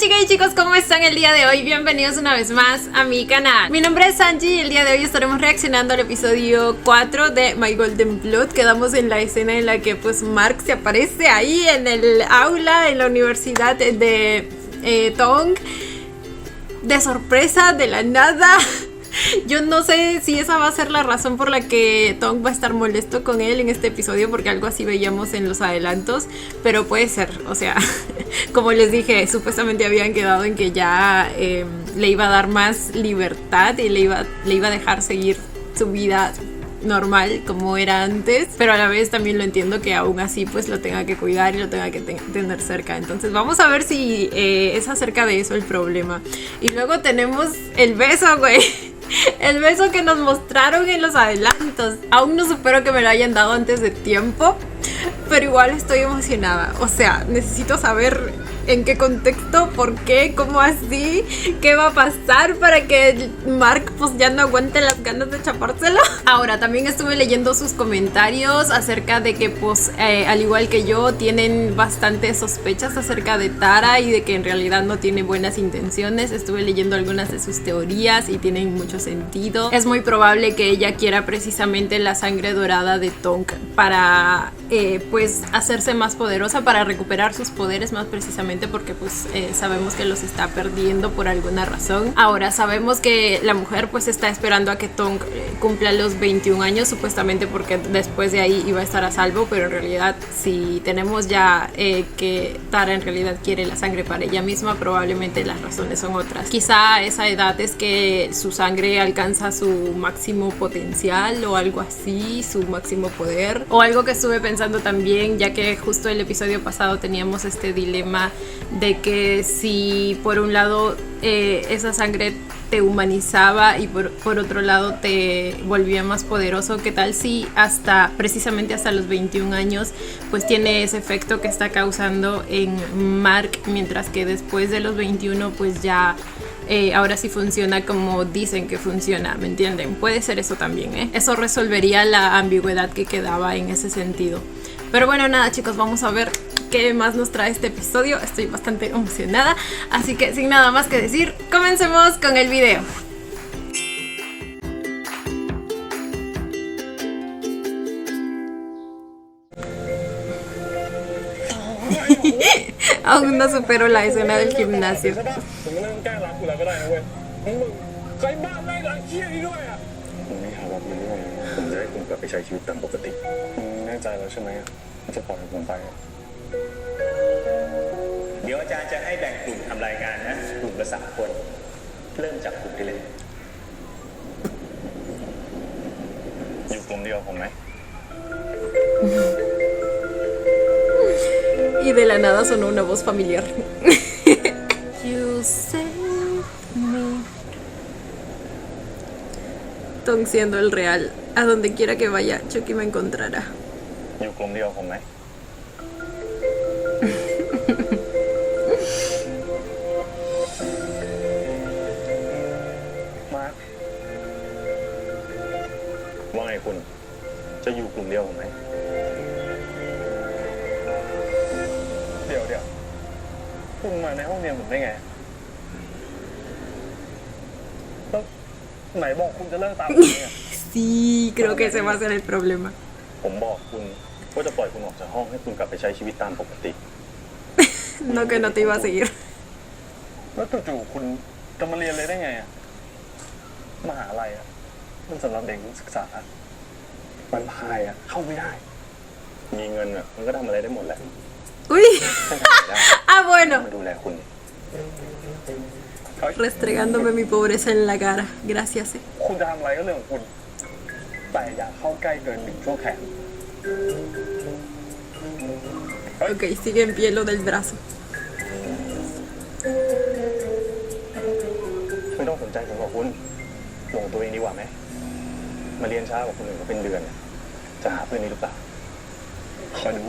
chicas y chicos, ¿cómo están el día de hoy? Bienvenidos una vez más a mi canal. Mi nombre es Angie y el día de hoy estaremos reaccionando al episodio 4 de My Golden Blood. Quedamos en la escena en la que pues Mark se aparece ahí en el aula, en la universidad de Tong, de sorpresa, de la nada. Yo no sé si esa va a ser la razón por la que Tong va a estar molesto con él en este episodio, porque algo así veíamos en los adelantos, pero puede ser, o sea, como les dije, supuestamente habían quedado en que ya le iba a dar más libertad y le iba a dejar seguir su vida normal como era antes, pero a la vez también lo entiendo que aún así pues lo tenga que cuidar y lo tenga que tener cerca. Entonces vamos a ver si es acerca de eso el problema. Y luego tenemos el beso, güey. El beso que nos mostraron en los adelantos. Aún no supero que me lo hayan dado antes de tiempo, pero igual estoy emocionada. O sea, necesito saber en qué contexto, por qué, cómo así, qué va a pasar para que Mark pues ya no aguante las ganas de chapárselo. Ahora, también estuve leyendo sus comentarios acerca de que pues al igual que yo tienen bastantes sospechas acerca de Tara y de que en realidad no tiene buenas intenciones. Estuve leyendo algunas de sus teorías y tienen mucho sentido. Es muy probable que ella quiera precisamente la sangre dorada de Tong para pues hacerse más poderosa, para recuperar sus poderes más precisamente, porque pues sabemos que los está perdiendo por alguna razón. Ahora sabemos que la mujer pues está esperando a que Tong cumpla los 21 años supuestamente, porque después de ahí iba a estar a salvo, pero en realidad si tenemos ya que Tara en realidad quiere la sangre para ella misma, probablemente las razones son otras. Quizá a esa edad es que su sangre alcanza su máximo potencial o algo así, su máximo poder, o algo que estuve pensando también, ya que justo el episodio pasado teníamos este dilema de que si por un lado esa sangre te humanizaba y por otro lado te volvía más poderoso, ¿qué tal si precisamente hasta los 21 años pues tiene ese efecto que está causando en Mark, mientras que después de los 21 pues ya ahora sí funciona como dicen que funciona, ¿me entienden? Puede ser eso también, ¿eh? Eso resolvería la ambigüedad que quedaba en ese sentido. Pero bueno, nada chicos, vamos a ver qué más nos trae este episodio. Estoy bastante emocionada, así que sin nada más que decir, comencemos con el video. Aún no supero la escena del gimnasio. Y de la nada sonó una voz familiar. You saved me. Tong siendo el real. A donde quiera que vaya, Chucky me encontrará. Sí, creo que ese va a ser el problema. No, que no te iba a seguir. Uy. Ah, bueno. Restregándome mi pobreza en la cara. Gracias. Ok, sigue en pie lo del brazo.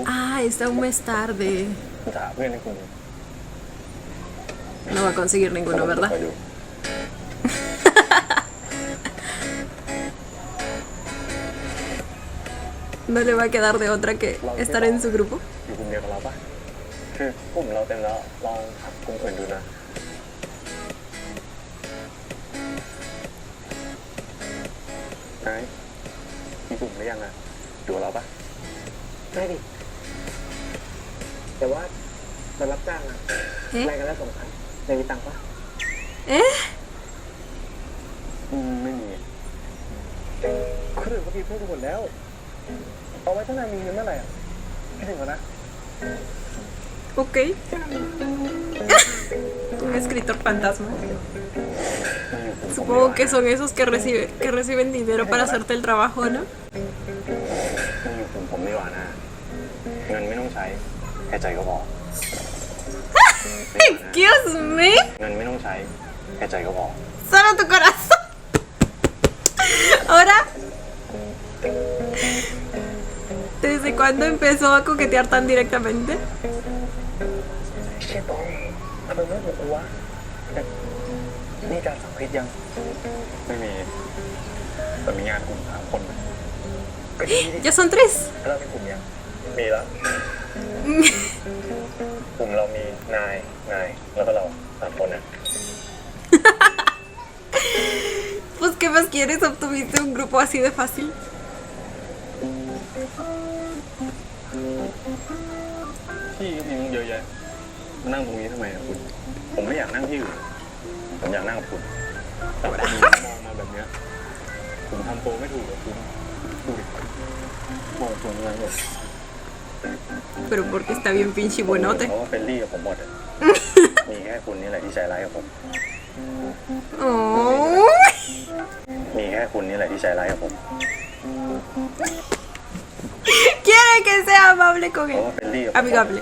Ah, está un mes tarde. No va a conseguir ninguno, ¿verdad? No le va a quedar de otra que estar en su grupo. คือกลุ่มเราเต็มแล้วลองหากลุ่มอื่นดูนะไอ้มีกลุ่มหรือยังอะดูเราปะ ได้ดิแต่ว่าเรารับจ้างอะ เอ๊ะ รายกันละ2,000จะมีตังค์ปะ เอ๊ะ ไม่มีคนอื่นเขามีเพื่อนกันหมดแล้วเอาไว้ถ้านายมีเงินเมื่อไหร่อะให้ถึงก่อนนะ Ok. Un escritor fantasma. Supongo que son esos que reciben dinero para hacerte el trabajo, ¿no? ไม่อยู่กลุ่มผมดีกว่านะเงินไม่ต้องใช้แค่ใจก็พอ Excuse me. เงินไม่ต้องใช้แค่ใจก็พอ Solo tu corazón. Ahora. ¿Desde cuándo empezó a coquetear tan directamente? เชี่ยตองทำไมไม่บอกกูวะนี่การสังเกตยัง ไม่มีแต่มีงานกลุ่ม3 คน ก็ดีดิ Ya son 3. เรามีกลุ่มยัง มีแล้วกลุ่มเรามีนายแล้วก็เรา3 คนนะ Pues, ¿qué más quieres? ¿Obtuviste un grupo así de fácil? ที่ก็มีเยอะแยะมานั่งตรงนี้ทำไมอะคุณ ผมไม่อยากนั่งที่อื่นผมอยากนั่งกับคุณแต่คนอื่นมองมาแบบเนี้ยผมทำตัวไม่ถูกกับคุณดูดิมองคุณอะไรแบบ Pero porque está bien pinche เขา buenote. ว่าเฟรนลี่กับผมหมดอะมีแค่คุณนี่แหละที่ใจร้ายกับผม Oh. มีแค่คุณนี่แหละที่ใจร้ายกับผม Quiere que sea amable con เพราะ él. ว่าเฟรนลี่กับผม Amigable.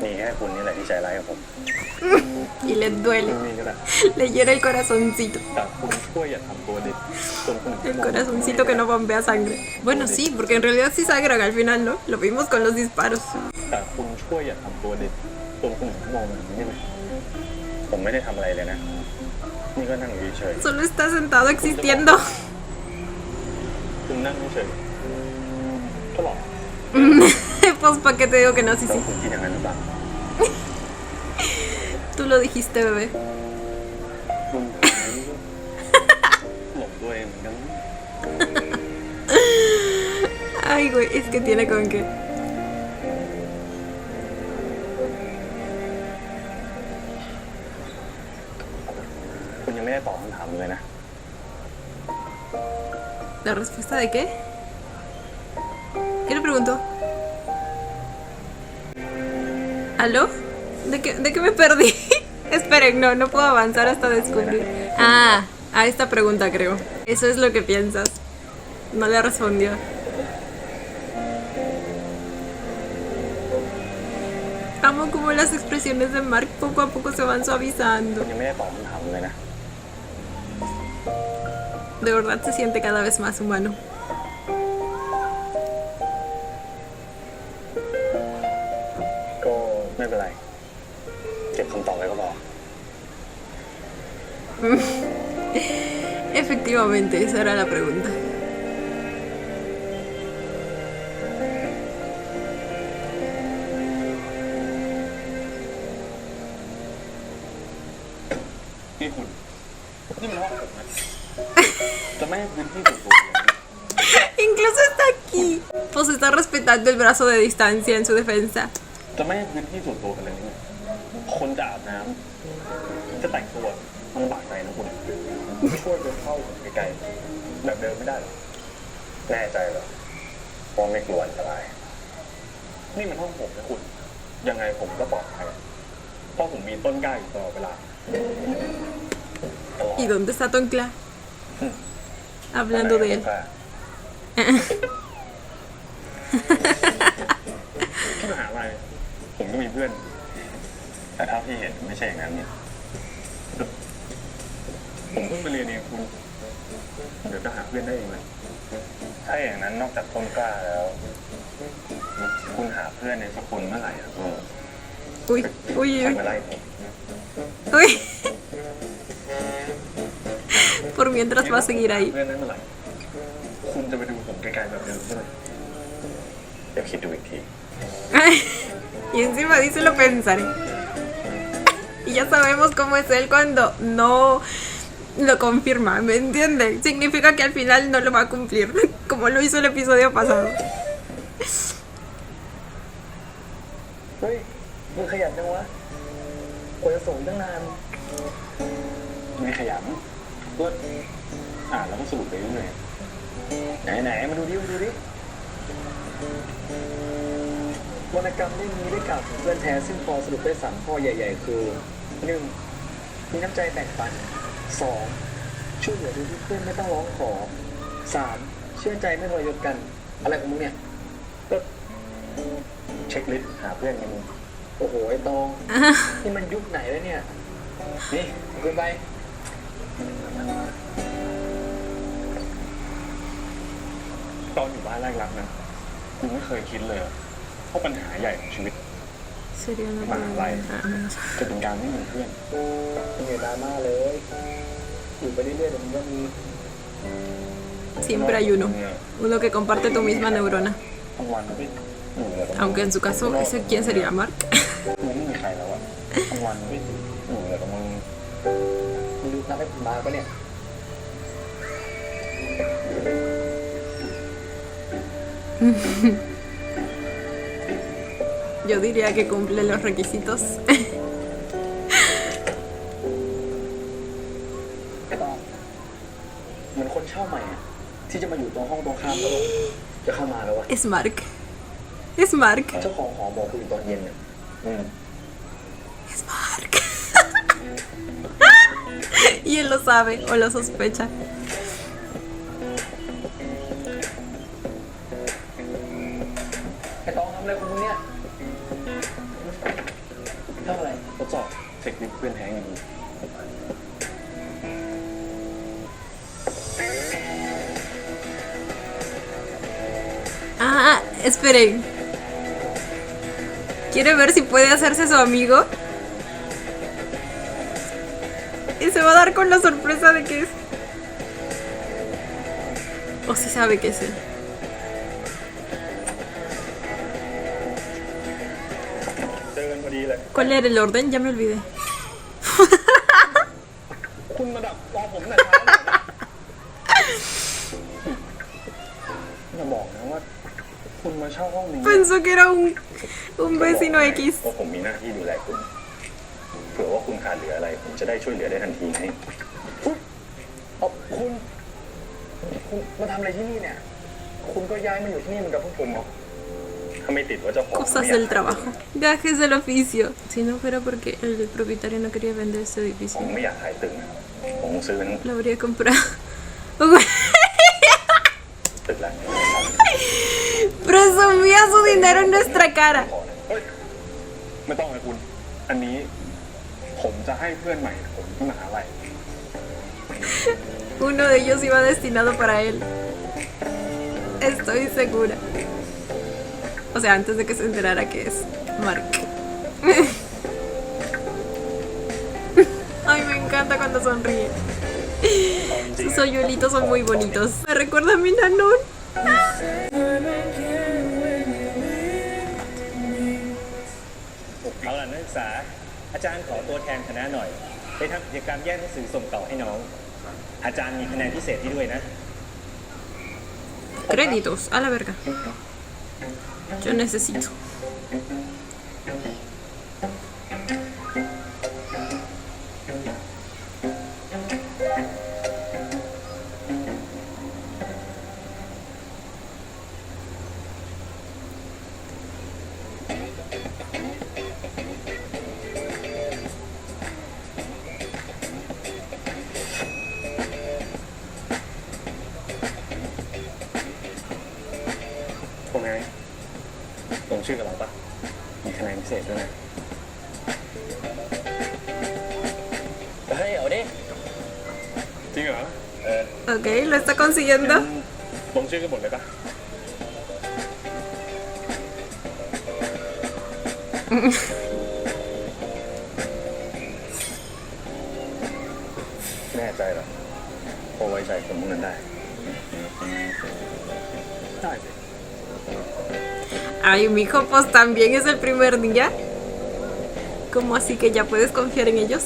มีแค่คุณนี่แหละที่ใจร้ายกับผม Y le duele. มีก็ได้ Le hiera el corazoncito. แต่คุณช่วยอย่าทำตัวเด็ดจนคนอื่น El corazoncito que no bombea sangre. Bueno, sí, porque en realidad sí sangran al final, ¿no? Lo vimos con los disparos. แต่คุณช่วยอย่าทำตัวเด็ดจนคนอื่นมองแบบนี้ได้ไหมผมไม่ได้ทำอะไรเลยนะ นี่ก็นั่งอยู่เฉย Solo está sentado existiendo. ๆคุณนั่งเฉยๆก็หรอ Pues, ¿para qué te digo que no? Sí, แล้ว sí. คุณคิดอย่างนั้นหรือเปล่า Tú lo dijiste, bebé. คุณหลงตัวเองเหมือนกัน Ay, güey, es que tiene con qué. คุณยังไม่ได้ตอบคำถามเลยนะ ¿La respuesta de qué? ¿Qué le preguntó? ¿Aló? ¿De qué me perdí? Esperen, no puedo avanzar hasta descubrir. Ah, a esta pregunta creo. Eso es lo que piensas. No le respondió. Amo como las expresiones de Mark poco a poco se van suavizando. คุณยังไม่ได้ตอบคำถามเลยนะ De verdad se siente cada vez más humano. ก็ไม่เป็นไร เก็บคำตอบไว้ก็พอ Efectivamente, esa era la pregunta. นี่คุณ นี่มันห้องผมนะ จะไม่ให้พื้นที่ส่วนตัวเลยนะ Incluso está aquí. Pues está respetando el brazo de distancia en su defensa. จะไม่ให้พื้นที่ส่วนตัวกันเลยนี่คนจะอาบน้ำจะแต่งตัวมันลำบากใจนะคุณช่วยเดินเข้าผมไกลๆแบบเดิมไม่ได้หรอแน่ใจเหรอเพราะไม่กลัวอันตราย นี่มันห้องผมนะคุณ ยังไงผมก็ปลอดภัยเพราะผมมีต้นกล้าอยู่ตลอดเวลาตลอด ¿Y dónde está Toncla? Hablando de él. พี่มหาลัยผมก็มีเพื่อน แต่ถ้าพี่เห็นไม่ใช่อย่างนั้นเนี่ย ผมเพิ่งไปเรียนเองคุณ เดี๋ยวจะหาเพื่อนได้เองเลยถ้าอย่างนั้นนอกจากต้นกล้าแล้ว คุณหาเพื่อนในสกุลเมื่อไหร่อะก็ Uy, uy, ใช้ uy. มาไล่ผม Uy. Por mientras va a seguir ahí. เพื่อนนั้นเมื่อไหร่คุณจะไปดูผมไกลๆแบบเดิมใช่ไหมเดี๋ยวคิดดูอีกที Y encima dice lo pensaré. Y ya sabemos cómo es él cuando no lo confirma, ¿me entienden? Significa que al final no lo va a cumplir, como lo hizo el episodio pasado. เฮ้ยมึงขยันจังวะกว่าจะส่งตั้งนาน ไม่ขยันก็อ่านแล้วก็สรุปไปเรื่อยๆไหนมาดูดิ วรรณกรรมเล่มนี้ได้กล่าวถึงเพื่อนแท้ซึ่งพอสรุปได้3ข้อใหญ่ๆคือ 1. มีน้ำใจแบ่งปัน 2. ช่วยเหลือโดยที่เพื่อนไม่ต้องร้องขอ 3. เชื่อใจไม่ทรยศกัน อะไรของมึงเนี่ย ก็เช็คลิสต์หาเพื่อนกัน โอ้โหไอ้ตอง นี่มันยุคไหนแล้วเนี่ย นี่เอาขึ้นไป ตอนอยู่บ้านแรกรักนะกูไม่เคยคิดเลยเพราะปัญหาใหญ่ของชีวิต Sería una Vale. palabra. จะเป็นการไม่มีเพื่อน มึงอย่าดราม่าเลย อยู่ไปเรื่อยๆเดี๋ยวมึงก็มี Siempre hay uno que comparte tu misma neurona. ทั้งวันก็อยู่กับ Aunque en su caso, ¿ese quién sería? Mark. มึงไม่มีใครแล้วอะทั้งวันก็อยู่กับมึง มึงดูนับให้ผมมาปะเนี่ย Yo diría que cumple los requisitos. ไอ้ตองเหมือนคนเช่าใหม่อะที่จะมาอยู่ตรงห้องตรงข้ามเราจะเข้ามาแล้ววะ Es Mark. Es Mark. เจ้าของหอบอกกูอยู่ตอนเย็นเนี่ย Es Mark. Y él lo sabe o lo sospecha. ไอ้ตองทำอะไรของมึงเนี่ยทำอะไร ทดสอบเช็คลิสต์เพื่อนแท้งอย่างนี้ Ah, esperen. ¿Quiere ver si puede hacerse su amigo? Y se va a dar con la sorpresa de que es. O si sabe que es él. เจอกันพอดีเลย ¿Cuál era el orden? Ya me olvidé. คุณมาดักรอผมแต่เช้าเลยนะอย่าบอกนะว่าคุณมาเช่าห้องนี้ Pensó que era un vecino X. เพราะผมมีหน้าที่ดูแลคุณเผื่อว่าคุณขาดเหลืออะไรผมจะได้ช่วยเหลือได้ทันทีไง เอาคุณมาทำอะไรที่นี่เนี่ย คุณก็ย้ายมาอยู่ที่นี่เหมือนกับพวกผมเหรอ ถ้าไม่ติดว่าเจ้าของ Cosas del trabajo. Gajes del oficio. Si no fuera porque el propietario no quería vender ese ผม edificio, ไม่อยากขายตึกนะผมซื้อเป็น lo habría comprado. ตึกแล้ว Presumía su dinero en nuestra cara. เฮ้ยไม่ต้องเลยคุณ อันนี้ผมจะให้เพื่อนใหม่ผมที่มหาลัย Uno de ellos iba destinado para él. Estoy segura. O sea, antes de que se enterara que es Mark. Ay, me encanta cuando sonríe. Sus hoyuelitos son muy bonitos. Me recuerda a mi Nanun. เอาล่ะนักศึกษาอาจารย์ขอตัวแทนคณะหน่อย ไปทำกิจกรรมแยกหนังสือส่งต่อให้น้อง อาจารย์มีคะแนนพิเศษให้ด้วยนะ Créditos, a la verga. Yo necesito.ผมไงลงชื่อกับเราปะมีคะแนนพิเศษด้วยนะ เฮ้ยเอาดิ จริงเหรอ Ok, lo está consiguiendo. ลงชื่อกันหมดเลยปะแน่ใจเหรอพอไว้ใจคนพวกนั้นได้ ได้สิ Ay, mijo, pues también es el primer día. ¿Cómo así que ya puedes confiar en ellos?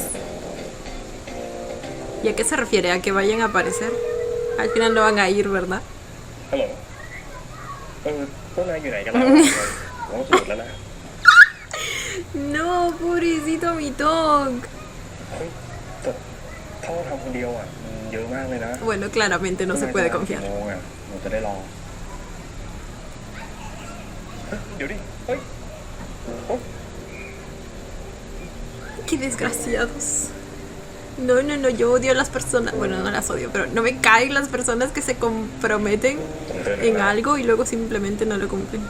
¿Y a qué se refiere? ¿A que vayan a aparecer? Al final no van a ir, ¿verdad? ฮัลโหลพวกนายอยู่ไหนกันแล้วผมก็สุดแล้วนะ No, pobrecito mi dog. เฮ้ยแต่ถ้าเราทำคนเดียวอ่ะมันเยอะมากเลยนะ Bueno, claramente no se puede กี่ confiar. โมงอ่ะเราจะได้รอเฮ้ยเดี๋ยวดิ เฮ้ยโอ๊ย Qué desgraciados. No, no, no, yo odio a las personas. Bueno, no las odio, pero no me caen las personas que se comprometen en algo y luego simplemente no lo cumplen.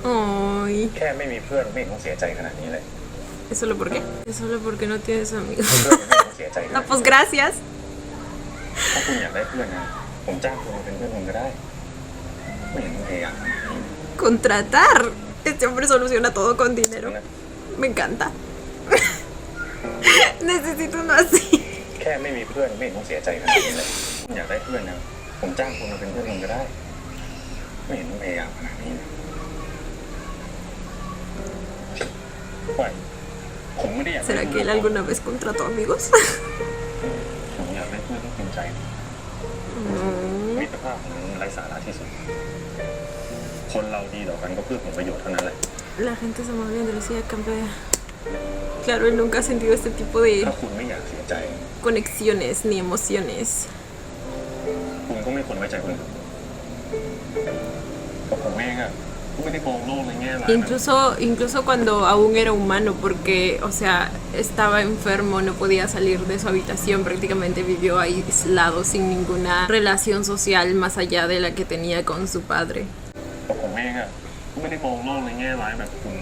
Ay, แค่ไม่มีเพื่อนไม่เห็นต้องเสียใจขนาดนี้เลย ¿es solo por qué? Es solo porque no tienes amigos. เพื่อนไม่เห็นต้องเสียใจขนา No, ดนี้ pues gracias. ถ้าคุณอยากได้เพื่อนนะผมจ้างคุณมาเป็นเพื่อนผมก็ได้ ไม่เห็นต้องพยายาม Contratar. Este hombre soluciona todo con dinero. นะ Me encanta. Necesito uno así. แค่ไม่มีเพื่อนไม่เห็นต้องเสียใจขนาดนี้เลยคุณอยากได้เพื่อนนะผมจ้างคุณมาเป็นเพื่อนผมก็ได้ ไม่เห็นต้องพยายามขนาดนี้นะไม่ผมไม่ได้อยากได้ ¿Será que él alguna vez contrató amigos? ผมอยากได้เพื่อนที่จริงใจ มิตรภาพของมันไร้สาระที่สุด คนเราดีต่อกันก็เพื่อผลประโยชน์เท่านั้นแหละ La gente es amable, Andresía Campea. Claro, él nunca ha sentido este tipo de ถ้าคุณไม่อยากเสียใจ conexiones ni emociones. คุณก็ไม่ควรไว้ใจคนอื่นกับผมเองอะไม่ได้มองโลกในแง่ร้ายนะ Incluso cuando aún era humano, porque, o sea, estaba enfermo, no podía salir de su habitación, prácticamente vivió aislado sin ninguna relación social más allá de la que tenía con su padre. กับผมเองอะไม่ได้มองโลกในแง่ร้ายแบบคุณ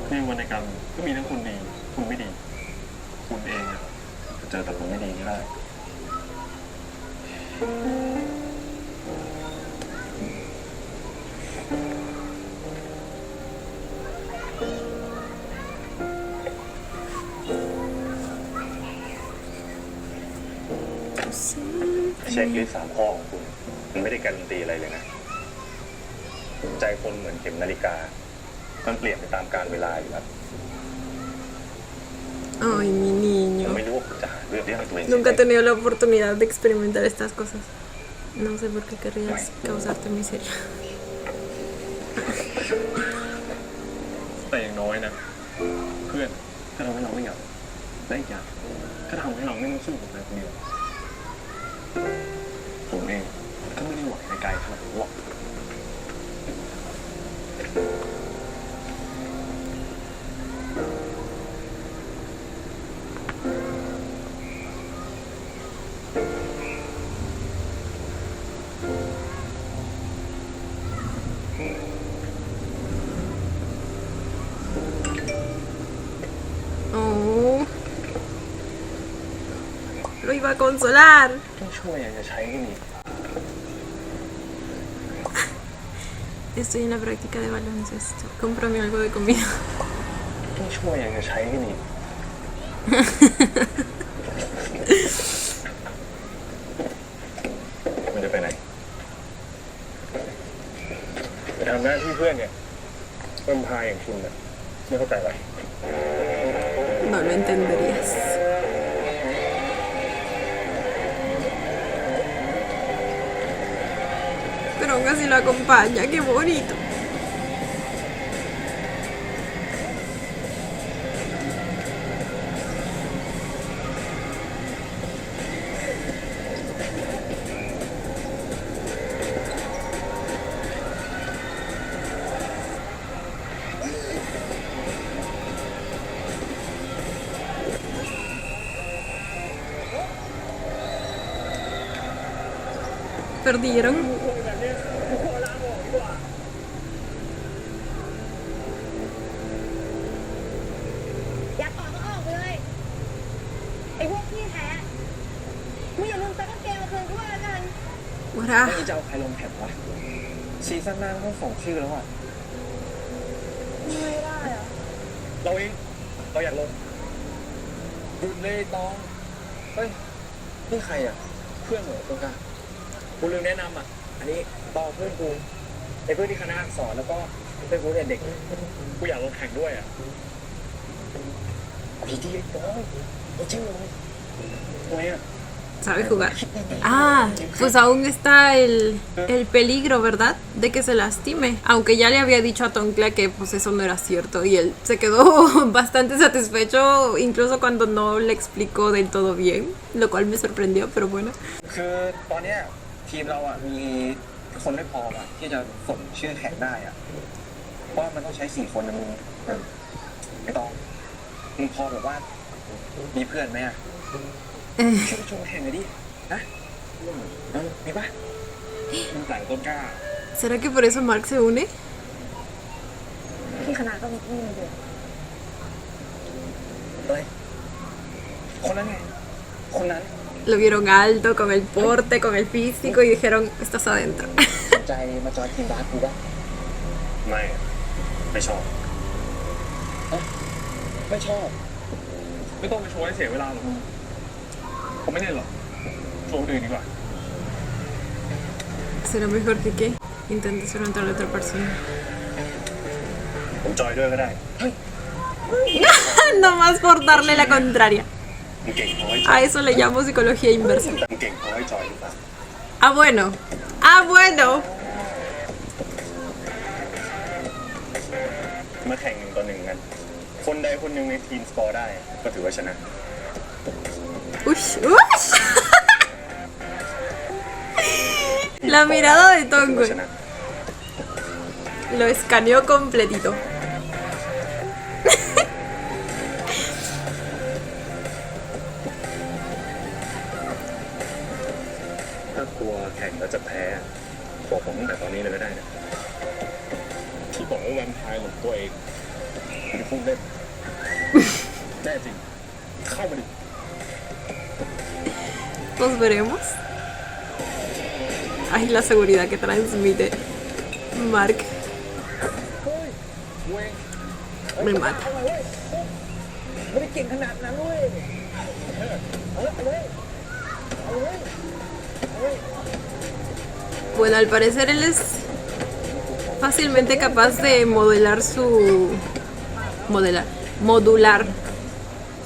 ในวรรณกรรมก็มีทั้งคุณดีคุณไม่ดี คุณเองอะจะเจอแต่คนไม่ดีก็ได้ เช็คลิสต์3 ข้อของคุณ มันไม่ได้การันตีอะไรเลยนะ ใจคนเหมือนเข็มนาฬิกา มันเปลี่ยนไปตามกาลเวลาอยู่แล้ว Ay, mi ผม niño. ไม่รู้ว่าคุณจะหาเรื่องที่ให้ตัวเอง Nunca he tenido la oportunidad de experimentar estas cosas. No sé por qué querrías causarte miseria. แต่อย่างน้อยนะ เพื่อนก็ทำให้เราไม่เหงาและอีกอย่างก็ทำให้เราไม่ต้องสู้กับใครคนเดียว ผมเองก็ไม่ได้หวังไปไกลขนาดนั้นหรอก Oh. Lo iba a consolar. ต้องช่วยยังจะใช้กันอีก Estoy en la práctica de baloncesto. Cómprame algo de comida. ต้องช่วยยังจะใช้กันอีก ไม่ได้ไปไหนไปทำหน้าที่เพื่อนเนี่ยเพิ่มพายอย่างคุณเนี่ยไม่เข้าใจหรอ No lo entenderías. Pero aún así lo acompaña. ¡Qué bonito! Perdieron. อยากออกก็ออกไปเลย ไอ้พวกพี่แท้มึงอย่าลืมซักกางเกงมาคืนกูแล้วกัน Ora. นี่จะเอาใครลงแข่งวะซีซั่นหน้าต้องส่งชื่อแล้วอ่ะ ไม่ได้เหรอ เราเอง เราอยากลง หยุดเลยตอง เฮ้ย นี่ใครอ่ะ เพื่อนเหรอตรงกลางกูลืมแนะนำอ่ะ อันนี้ตองเพื่อนกู ไอ้เพื่อนที่คณะอักษรแล้วก็เพื่อนกูเนี่ยเด็ก กูอยากลงแข่งด้วยอ่ะ พีทีไอ้โต้ไอ้ชื่อเลย ทำไมอ่ะ ¿Sabe jugar? Ah, pues aún está el peligro, ¿verdad? De que se lastime. Aunque ya le había dicho a Tonkla que pues eso no era cierto. Y él se quedó bastante satisfecho, incluso cuando no le explicó del todo bien. Lo cual me sorprendió, pero bueno. คือตอนเนี้ยทีมเราอ่ะมีคนไม่พออ่ะที่จะส่งชื่อแข่งได้อ่ะเพราะมันต้องใช้4 คนนะมึงไม่ต้องมึงพอแบบว่ามีเพื่อนไหมอ่ะช่วยชวนแข่งหน่อยดินะมีปะมึงหลังต้นกล้า ¿Será que por eso Mark se une? ที่คณะก็มีที่มาเดียว เฮ้ยคนนั้นไงคนนั้น Lo vieron alto, con el porte, con el físico y dijeron, estás adentro. สนใจมาจอยทีมบาสกูปะ ไม่ชอบ ไม่ชอบ ไม่ต้องไปโชว์ให้เสียเวลาหรอกผมไม่เล่นหรอกโชว์คนอื่นดีกว่า ¿Será mejor que qué? Intente soltar a la otra persona. ผมจอยด้วยก็ได้ Nomás por darle la contraria. มึงเก่งพอให้จอย A eso le llamo psicología inversa. แต่มึงเก่งพอให้จอยหรือเปล่า Ah, bueno. Ah, bueno. มาแข่ง1 ต่อ 1กันคนใดคนหนึ่งในทีมสกอร์ได้ก็ถือว่าชนะ Ush, ush. La mirada de ถือว่า Tongo. ชนะ Lo escaneó completito. ถ้ากลัวแข่งแล้วจะแพ้บอกผมตั้งแต่ตอนนี้เลยก็ได้นะที่บอกว่าแวมไพร์หลบตัวเองคุณจะพูดเล่น แน่จริง เข้ามาดิ Pues veremos. Ay, la seguridad que transmite Mark. เว้ย Me mata. เอาเลยไม่ได้เก่งขนาดนั้นเว้ยเอาเลยเอาเลย Bueno, al parecer él es fácilmente capaz de modular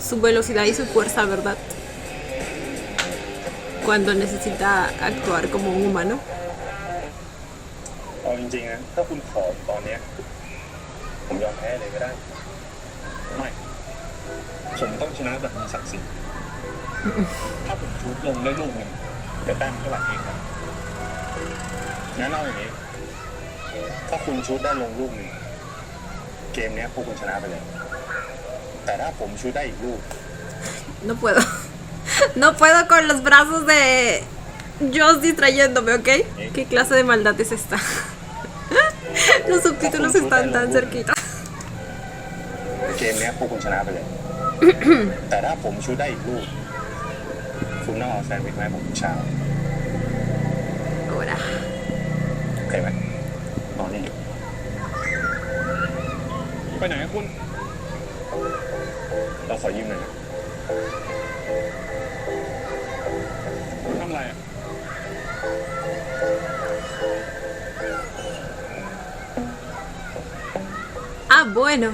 su velocidad y su fuerza, ¿verdad? Cuando necesita actuar como un humano. เอาจริงๆนะถ้าคุณขอตอนเนี้ยผมยอมแพ้เลยก็ได้ ไม่ผมต้องชนะแบบมีศักดิ์ศรีถ้าผมชูดลงได้ลูกหนึ่งเดี๋ยวแต้มก็หลักเองครับงั้นเอาอย่างนี้ ถ้าคุณชูดได้ลงลูกหนึ่งเกมเนี้ยพวกคุณชนะไปเลย แต่ถ้าผมชูดได้อีกลูก No puedo. No puedo con los brazos de Joss distrayéndome, ¿ok? ¿Qué clase de maldad es esta? Los subtítulos están tan cerquita. เกมเนี้ยพวกคุณชนะไปเลย แต่ถ้าผมชูดได้อีกลูก คุณต้องเอาแซนด์วิชมาให้ผมทุกเช้า Ahora. โอเคไหมนอนนี่อยู่ไปไหนคุณ เราขอยืมหน่อยนะทำอะไรอ่ะ Ah, bueno.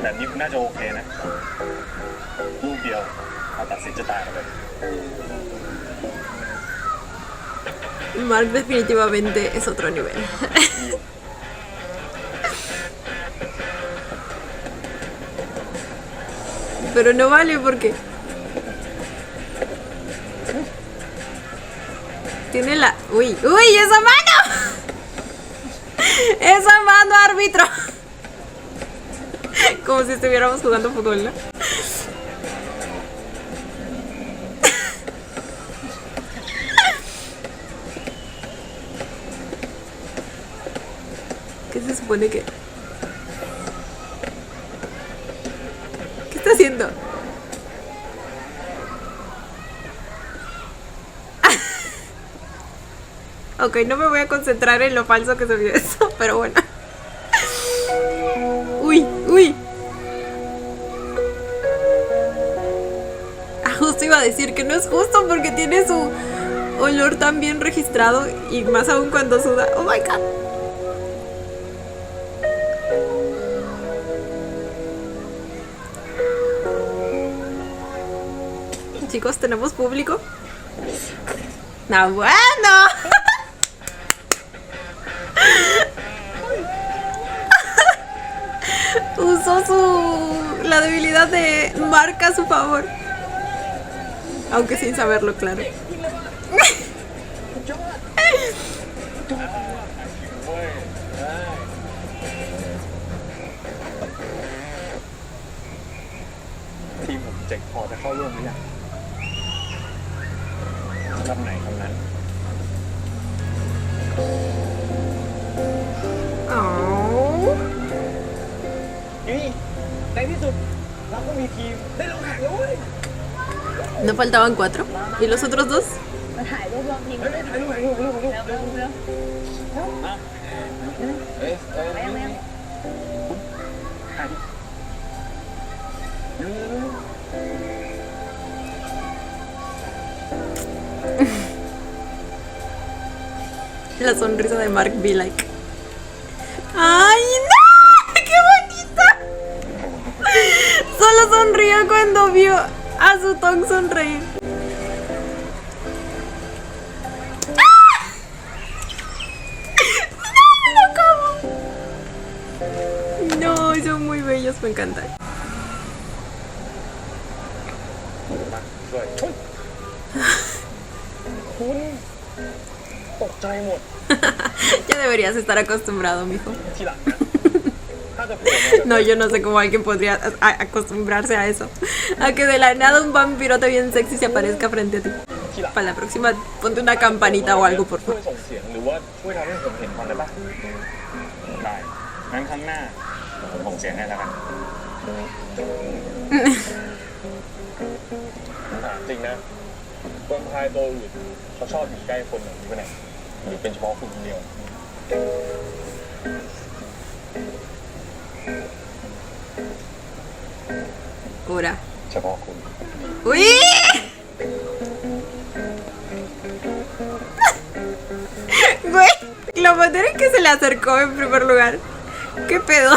แบบนี้คุณน่าจะโอเคนะ ลูกเดียวเอาตัดสินจะตายเลย Mark definitivamente es otro nivel. Pero no vale porque tiene la... ¡Uy! ¡Uy! ¡Esa mano! ¡Esa mano, árbitro! Como si estuviéramos jugando fútbol, ¿no? ¿Qué se supone que...? ¿Qué está haciendo? Ok, no me voy a concentrar en lo falso que se vio eso, pero bueno. Uy, uy. Ah, justo iba a decir que no es justo porque tiene olor tan bien registrado y más aún cuando suda. Oh my god. Chicos, ¿tenemos público? No, bueno. Usó la debilidad de Mark a su favor. Aunque sin saberlo, claro.ทีมผมเจ๋งพอจะเข้าร่วมหรือยังคำไหนคำนั้น อ๋อ นี่ในที่สุดเราก็มีทีมได้ลงแข่งแล้วเว้ย ¿No faltaban 4? ¿Y los otros 2? มาถ่ายรูปรวมทีม ถ่ายรูปถ่ายรูปถ่ายรูปถ่ายรูป เร็วเร็วเร็ว เอ้ย ไปยังไง ถ่ายดิเร็ว La sonrisa de Mark be like. ¡Ay, no! ¡Qué bonita! Solo sonrió cuando vio a su Tong sonreír. ¡Ah! ¡No, lo como! No, son muy bellos, me encantan. มาช่วยคุณตกใจหมด Ya deberías estar acostumbrado, mijo. ทีหลังนะถ้าจะโผล่มาแบบ No, yo no sé cómo alguien podría acostumbrarse a eso. A que de la nada un vampirote bien sexy se aparezca frente a ti. ทีหลัง Para la próxima, ponte una campanita o algo, por ช่วย favor. ส่งเสียงหรือว่าช่วยทำให้ผมเห็นมันได้ปะได้งั้นครั้งหน้าผมส่งเสียงให้แล้วกันผมถามจริงนะแวมไพร์ตัวอื่นเขาชอบอยู่ใกล้คนแบบนี้ปะเนี่ยหรือเป็นเฉพาะคุณคนเดียว Cura. เฉพาะคุณ ¡Uy! Güey, lo manera en que se le acercó en primer lugar. ¿Qué pedo?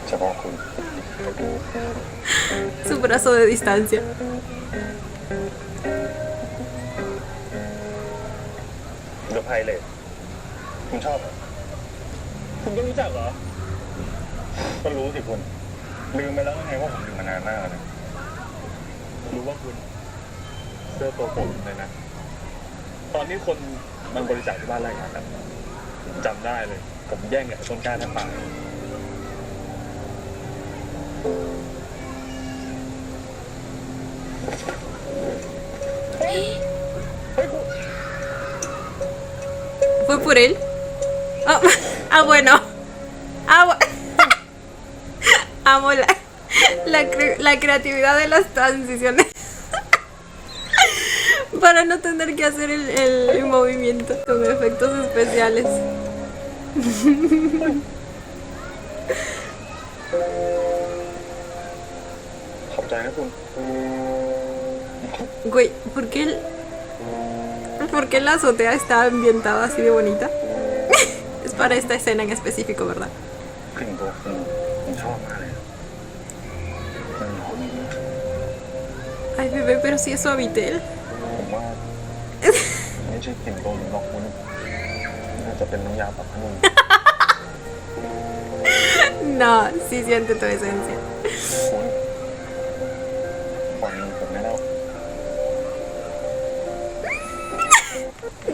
เฉพาะคุณ Su brazo de distancia. เดอะไพเรตคุณชอบเหรอคุณก็รู้จักเหรอ ก็รู้สิคุณ ลืมไปแล้วไงว่าผมอยู่มานานมากแล้วนะรู้ว่าคุณเสื้อตัวผมเลยนะ ตอนนี้คนมันบริจาคที่บ้านไร่งานกันจำได้เลย ผมแย่งกับต้นกล้าแทบตายเฮ้ยคุณ ¿Fue por él? Oh, bueno. Amo la creatividad de las transiciones. Para no tener que hacer el movimiento con efectos especiales. ขอบใจนะคุณ Güey, ¿por qué la azotea está ambientada así de bonita? Es para esta escena en específico, ¿verdad? กลิ่นตัวคุณผมชอบมากเลยมันหอม Ay, bebé, pero si es suavitel. ผมว่าไม่ใช่กลิ่นตัวหรือหรอกคุณน่าจะเป็นน้ำยาปรับผ้านุ่ม No, sí siente tu esencia. คุณปล่อยมือผมได้แล้ว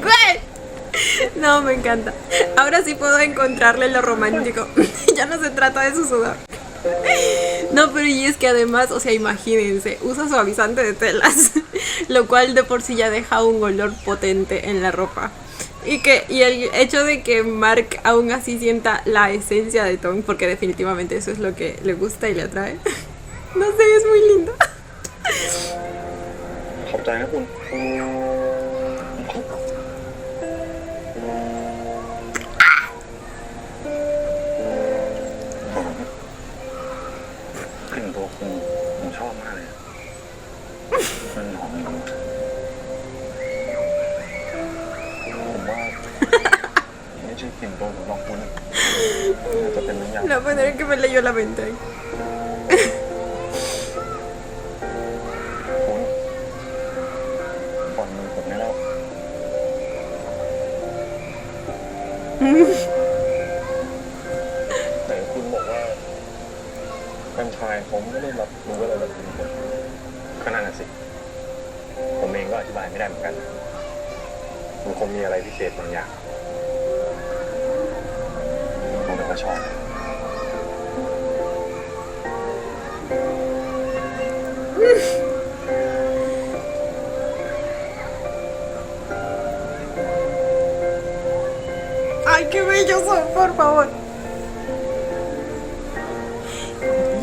¡Güey! No, me encanta. Ahora sí puedo encontrarle lo romántico. Ya no se trata de su sudor. No, pero y es que además, o sea, imagínense, usa suavizante de telas, lo cual de por sí ya deja un olor potente en la ropa. Y el hecho de que Mark aún así sienta la esencia de Tong, porque definitivamente eso es lo que le gusta y le atrae. No sé, es muy lindo. ขอบใจนะคุณ กลิ่นตัวคุณผมชอบมากเลย มันหอมผมว่าไม่ใช่กลิ่นตัวผมหรอกคุณอาจจะเป็นน้ำยา La manera en que me leyó la mente. คุณปล่อยมือผมได้แล้วแต่คุณบอกว่ากัญชายผมไม่ได้รับรู้อะไรแบบนี้ขนาดนั้นสิผมเองก็อธิบายไม่ได้เหมือนกันมันคงมีอะไรพิเศษบางอย่างผมก็ชอบ Ay, qué bellos son, por favor.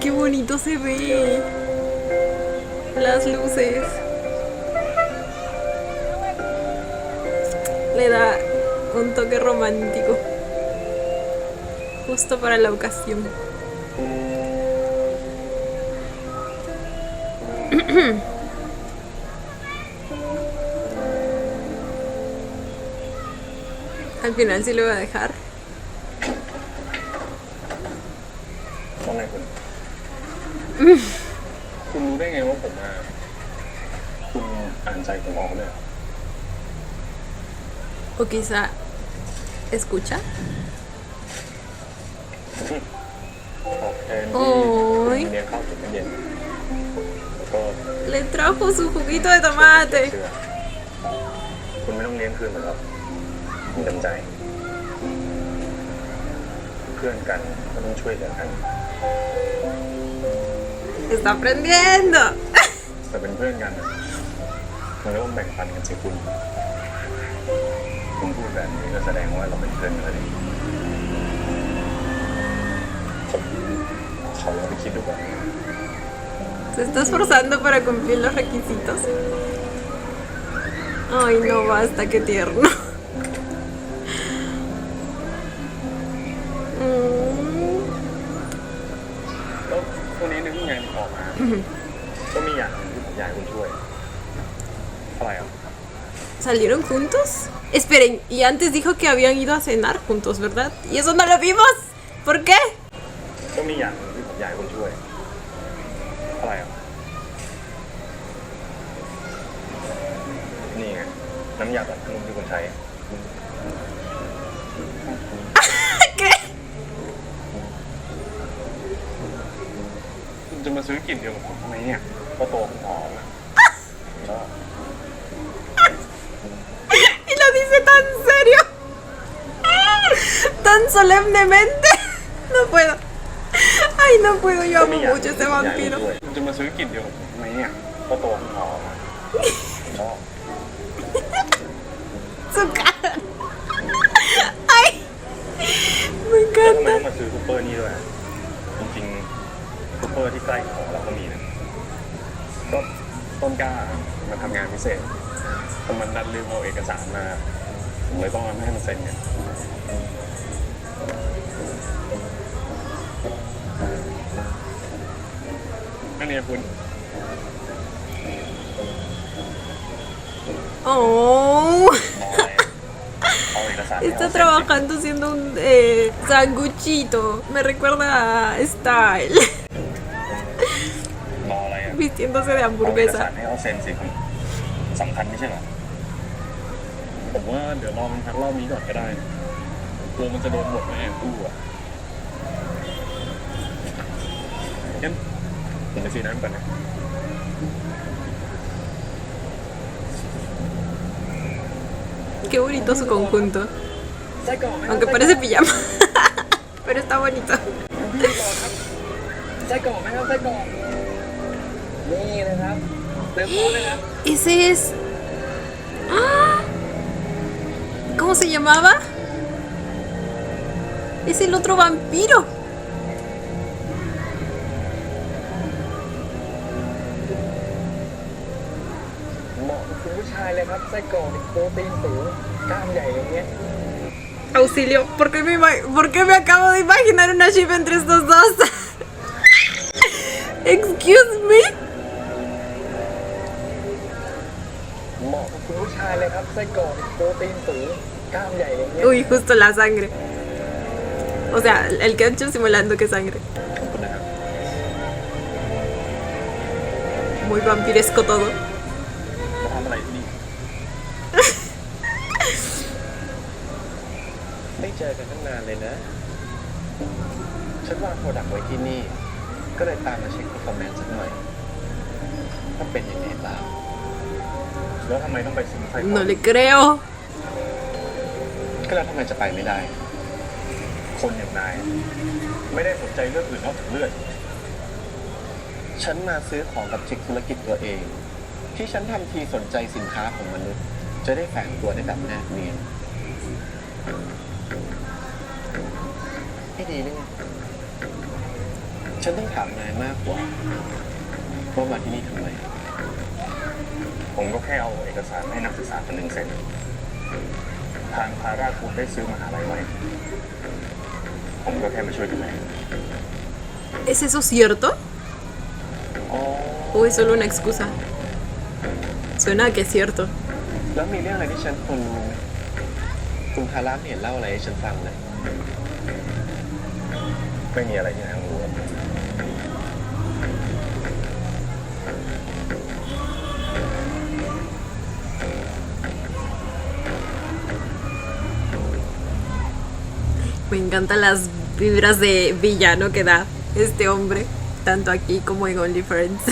Qué bonito se ve. Las luces. Le da un toque romántico. Justo para la ocasión. Al final sí lo voy a dejar. ว่าไงคุณ คุณรู้ได้ไงว่าผมมาคุณอ่านใจผมออกเลย O quizá escucha. ออกแทน โอ้ย ที่เลี้ยงข้าวถึงเย็นแล้วก็ Le trajo su juguito de tomate. เชื่อคุณไม่ต้องเลี้ยงคืนมันหรอกมีน้ำใจ เพื่อนกันก็ต้องช่วยเหลือกัน Está aprendiendo. แต่เป็นเพื่อนกันอะมันก็ต้องแบ่งปันกันสิคุณพูดแบบนี้ก็แสดงว่าเราเป็นเพื่อนกันเลยผมขอลองไปคิดดูก่อน Se está esforzando para cumplir los requisitos. Ay, no basta, qué tierno. Mm. แล้ววันนี้นึกยังไงถึงออกมา ก็มีอย่างหนึ่งที่ผมอยากให้คุณช่วย อะไรอ่ะ ¿Salieron juntos? Esperen, y antes dijo que habían ido a cenar juntos, ¿verdad? Y eso no lo vimos. ¿Por qué? ก็มีอย่างหนึ่งที่ผมอยากให้คุณช่วย อะไรอ่ะ นี่ไง น้ำยาแบบนุ่มที่คุณใช้ ¿Qué? คุณจะมาซื้อกลิ่นเดียวกับผมทำไมเนี่ยก็โตผมหอมอะก็ Y lo dice tan serio. Tan solemnemente. No puedo. Ay, no puedo. Yo amo mucho a este vampiro. คุณจะมาซื้อกลิ่นเดียวกับผมทำไมเนี่ยก็โตผมหอมอะชอบ Su cara. Ay. Me แล้วทำไม encanta. ต้องมาซื้อซูเปอร์นี่ด้วยอะจริงๆซูเปอร์ที่ใกล้ของเราก็มีนะก็ต้นกล้ามาทำงานพิเศษแต่มันดันลืมเอาเอกสารมาผมเลยต้องเอาให้มันเซ็นเนี่ยนั่นเนี่ยคุณ Oh. เอาเอกสาร Está trabajando siendo un sanguchito. Me recuerda a Style. รออะไรอ่ะ Vistiéndose de เอาเอกสาร hamburguesa. ให้เขาเซ็นสิคุณสำคัญไม่ใช่เหรอผมว่าเดี๋ยวรอมันพักรอบนี้ก่อนก็ได้กลัวมันจะโดนหมดแม่ตู้อ่ะงั้นผมไปซื้อน้ำก่อนนะ Qué bonito su conjunto. ไส้กรอกไหมครับ Aunque parece pijama. Pero está bonito. ไส้กรอกไหมครับไส้กรอกนี่นะครับเติมซอสนะครับ Ese es. ¡Ah! ¿Cómo se llamaba? Es el otro vampiro. เหมาะกับคุณผู้ชายเลยครับไส้กรอกนี่โปรตีนสูงกล้ามใหญ่อย่างเงี้ย Auxilio, ¿por qué me acabo de imaginar una ship entre estos dos? Excuse me. ชายเลยครับไส้กรอกโปรตีนสูงกล้ามใหญ่อย่างเงี้ย Uy, justo la sangre. O sea, el ketchup simulando que es sangre. ขอบคุณนะครับ Muy vampiresco todo. มาทำอะไรที่นี่ ไม่เจอกันตั้งนานเลยนะ ฉันวางโปรดักต์ไว้ที่นี่ ก็เลยตามมาเช็ค performance สักหน่อยว่าเป็นยังไงบ้างแล้วทำไมต้องไปสิงไฟ No le creo. ก็แล้วทำไมจะไปไม่ได้ คนอย่างนาย ไม่ได้สนใจเรื่องอื่นนอกจากเลือด ฉันมาซื้อของกับเช็คธุรกิจตัวเอง ที่ฉันทำทีสนใจสินค้าของมนุษย์ จะได้แฝงตัวได้แบบแนบเนียนไม่ดีนี่ไงฉันต้องถามนายมากกว่าว่ามาที่นี่ทำไม ผมก็แค่เอาเอกสารให้นักศึกษาคนหนึ่งเซ็นทางพาราคุณได้ซื้อมหาลัยไว้ ผมก็แค่มาช่วยดูแล ¿Es eso cierto? อ๋อ ¿O es solo una excusa? Suena a que es cierto. แล้วมีเรื่องอะไรที่ฉันควรรู้ไหมคุณพาราเนี่ยเล่าอะไรให้ฉันฟังเลยไม่มีอะไรที่นายต้องรู้ Me encantan las vibras de villano que da este hombre, tanto aquí como en OnlyFriends.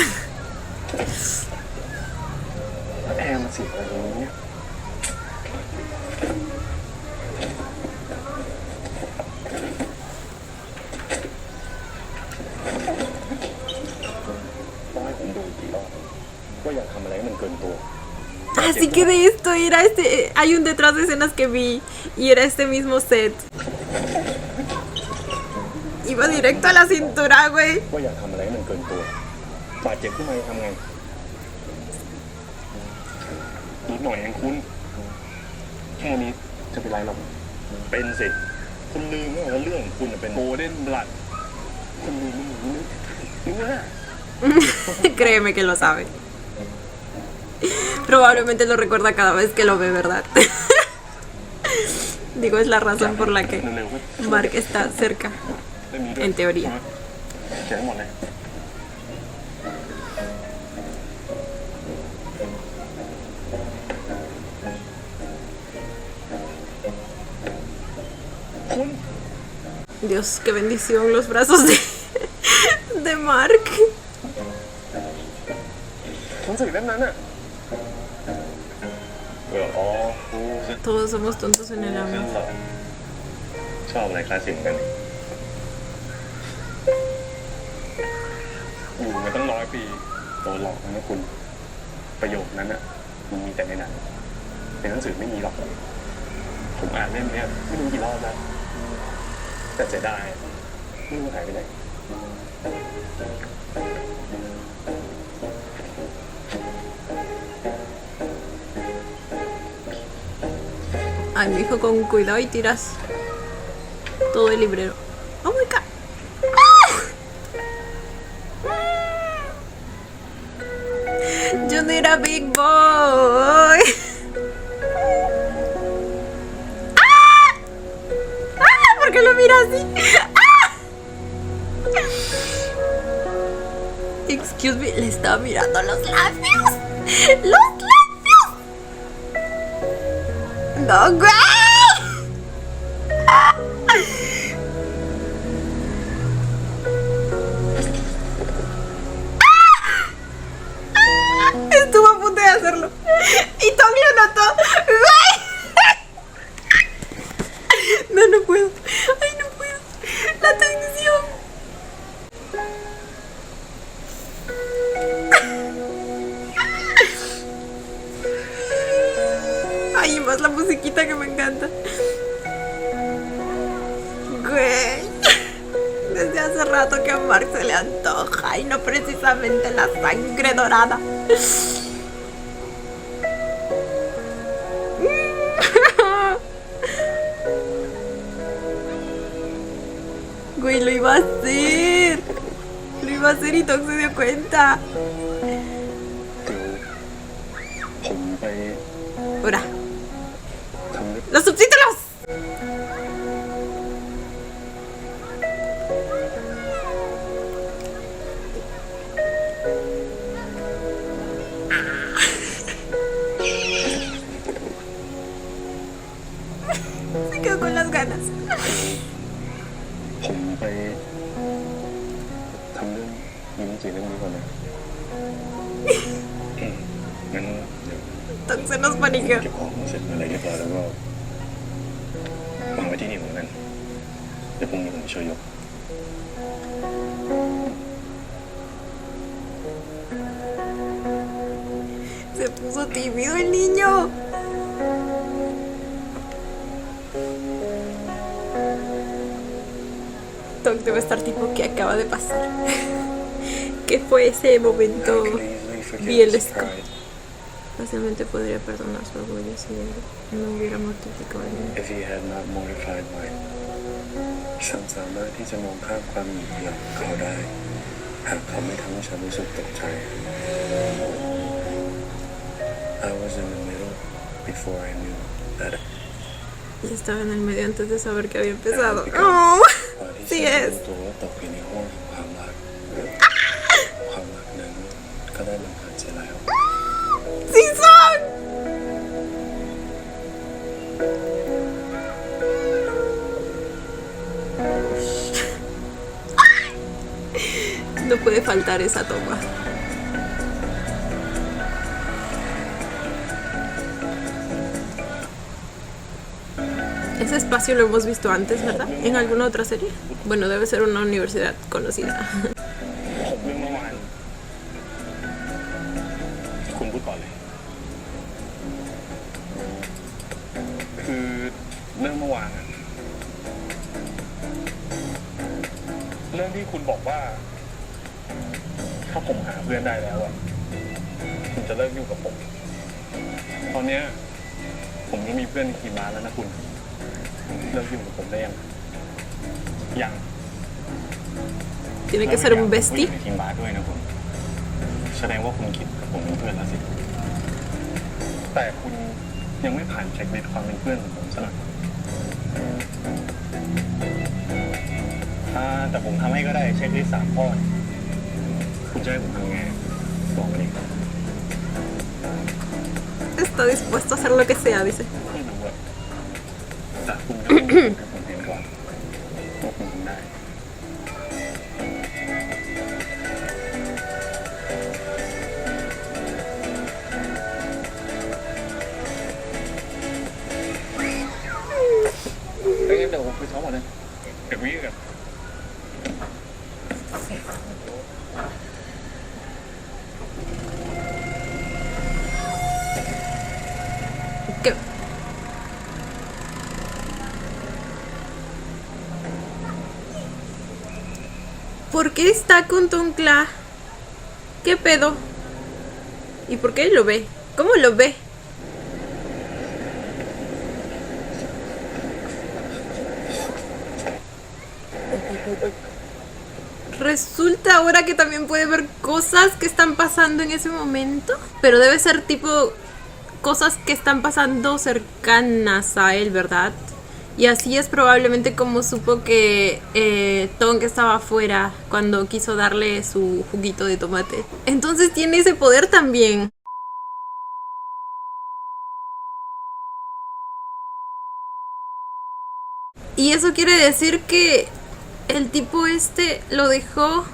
แอร์มันเสียอะไรอย่างเงี้ยต้องให้ผมดูกี่รอบว่าอยากทำอะไรให้มันเกินตัว Así que de esto era este. Hay un detrás de escenas que vi y era este mismo set. Iba directo a la cintura, güey. ว่าอยากทำอะไรให้มันเกินตัวบาดเจ็บขึ้นมาจะทำไงนิดหน่อยเองคุณ แค่นี้จะเป็นไรหรอกเป็นสิ คุณลืมว่าเรื่องของคุณเป็นโกลเด้นบลัดคุณลืมไม่รู้นึกว่า Créeme que lo sabe. Probablemente lo recuerda cada vez que lo ve, ¿verdad? Digo, es la razón por la que Mark está cerca, en teoría. เขียนหมดเลยคุณ Dios, qué bendición los brazos de Mark. หนังสือเล่มนั้นอ่ะอ๋อครู Todos somos tontos en el ฉัน amor. สอบชอบอะไรคลาสสิกกันอยู่มาตั้ง100 ปีโดนหลอกนะคุณ ประโยคนั้นอ่ะมันมีแต่ในหนังในหนังสือไม่มีหรอก ผมอ่านเล่มเนี้ยไม่รู้กี่รอบแล้วแต่เสียดายไม่รู้หายไปไหน Ay, mi hijo, con cuidado y tiras todo el librero. ¡Oh, my God! Yo no era Big Boy. ¡Ah! ¡Ah! ¿Por qué lo mira así? ¡Ah! Excuse me, le estaba mirando los labios. ¡Los labios! ¡No, güey! Estuvo a punto de hacerlo. Y Tom lo notó. ¡Güey! No puedo. Ay, no puedo. La tensión. Ay, y más la musiquita que me encanta. Güey. Desde hace rato que a Mark se le antoja y no precisamente la sangre dorada. Güey, lo iba a hacer. Lo iba a hacer y Tom se dio cuenta. ผมไป Ahora, ทำด้วย los subtítulos. Se quedó con las ganas. ผมไปทำเรื่องมีหนังสือเรื่องนี้ก่อนนะงั้นเดี๋ยว Entonces nos paniqueó. เก็บของเสร็จอะไรเรียบร้อยแล้วก็วางไว้ที่นี่เหมือนกันเดี๋ยวพรุ่งนี้ผมไปช่วยยก Se puso tímido el niño. Tom debe estar tipo, ¿qué acaba de pasar? ¿Qué fue ese momento bielesco? Fácilmente podría perdonar su orgullo si él no hubiera mortificado a él. If he had not mortified mine ฉันสามารถที่จะมองข้ามความหยิ่งเหย่ของเขาได้ หากเขาไม่ทำให้ฉันรู้สึกตกใจ I was in the middle before I knew that Y estaba en el medio antes de saber que había empezado. ¡Oh! ก่อนที่ Sí ฉัน es. รู้ตัวว่าตกอยู่ในห้วงแห่งความรัก ความรักนั้นก็ได้ลงผ่านเสียแล้ว ¡Sí son! No puede faltar esa toma. Ese espacio lo hemos visto antes, ¿verdad? ¿En alguna otra serie? Bueno, debe ser una universidad conocida. ผมเรื่องเมื่อวานคุณพูดก่อนเลย คือเรื่องเมื่อวานอะเรื่องที่คุณบอกว่า ถ้าผมหาเพื่อนได้แล้วอะคุณจะเลิกอยู่งกับผม ตอนเนี้ยผมก็มีเพื่อนในทีมบาสแล้วนะคุณ เลิกอยู่งกับผมได้ยัง ยัง Tiene que ser un bestie. ในทีมบาสด้วยนะคุณแสดงว่าคุณคิดกับผมเป็นเพื่อนแล้วสิ แต่คุณยังไม่ผ่านเช็คลิสต์ความเป็นเพื่อนของผมซะหน่อยแต่ผมทำให้ก็ได้เช็คลิสต์3 ข้อเนี่ยคุณจะให้ผมทำไงบอกมาดิ Está dispuesto a hacer lo que sea, dice. ไม่รู้อะแต่คุณก็ต้องให้ผมเห็นก่อนว่าคุณทำได้ เดี๋ยวผมไปซ้อมก่อนเลยเดี๋ยววิ่งกัน ¿Qué? ¿Por qué está con Tonkla? ¿Qué pedo? ¿Y por qué lo ve? ¿Cómo lo ve? Resulta ahora que también puede ver cosas que están pasando en ese momento. Pero debe ser tipo cosas que están pasando cercanas a él, ¿verdad? Y así es probablemente como supo que Tonk estaba afuera cuando quiso darle su juguito de tomate. Entonces tiene ese poder también. Y eso quiere decir que el tipo este lo dejó...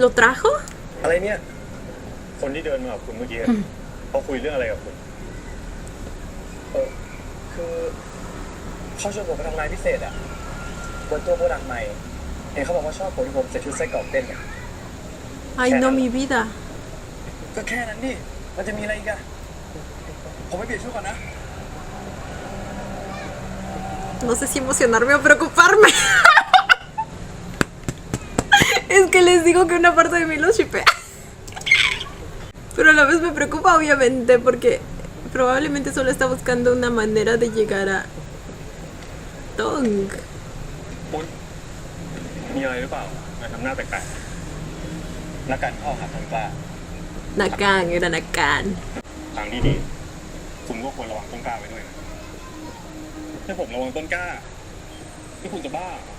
¿Lo trajo? อะไรเนี่ย คนที่เดินมากับคุณเมื่อกี้เขาคุยเรื่องอะไรกับคุณ คือเขาชวนผมไปทำงานพิเศษอ่ะบนตัวโปรดักต์ใหม่เห็นเขาบอกว่าชอบผมที่ผมใส่ชุดไส้กรอกเต้นอะ Ay, no, mi vida. ก็แค่นั้นดิมันจะมีอะไรอีกอะผมไปเปลี่ยนชุดก่อนนะ No sé si emocionarme o preocuparme. Es que les digo que una parte de mí los shipea. Pero a la vez me preocupa, obviamente, porque probablemente solo está buscando una manera de llegar a Tonk. คุณมีอะไรหรือเปล่าทำหน้าแปลกๆนักการเข้าหาทางกล้า Nakan, era Nakan. ทางที่ดี คุณก็ควรระวังต้นกล้าไว้ด้วยนะให้ผมระวังต้นกล้าที่คุณจะบ้าเหรอ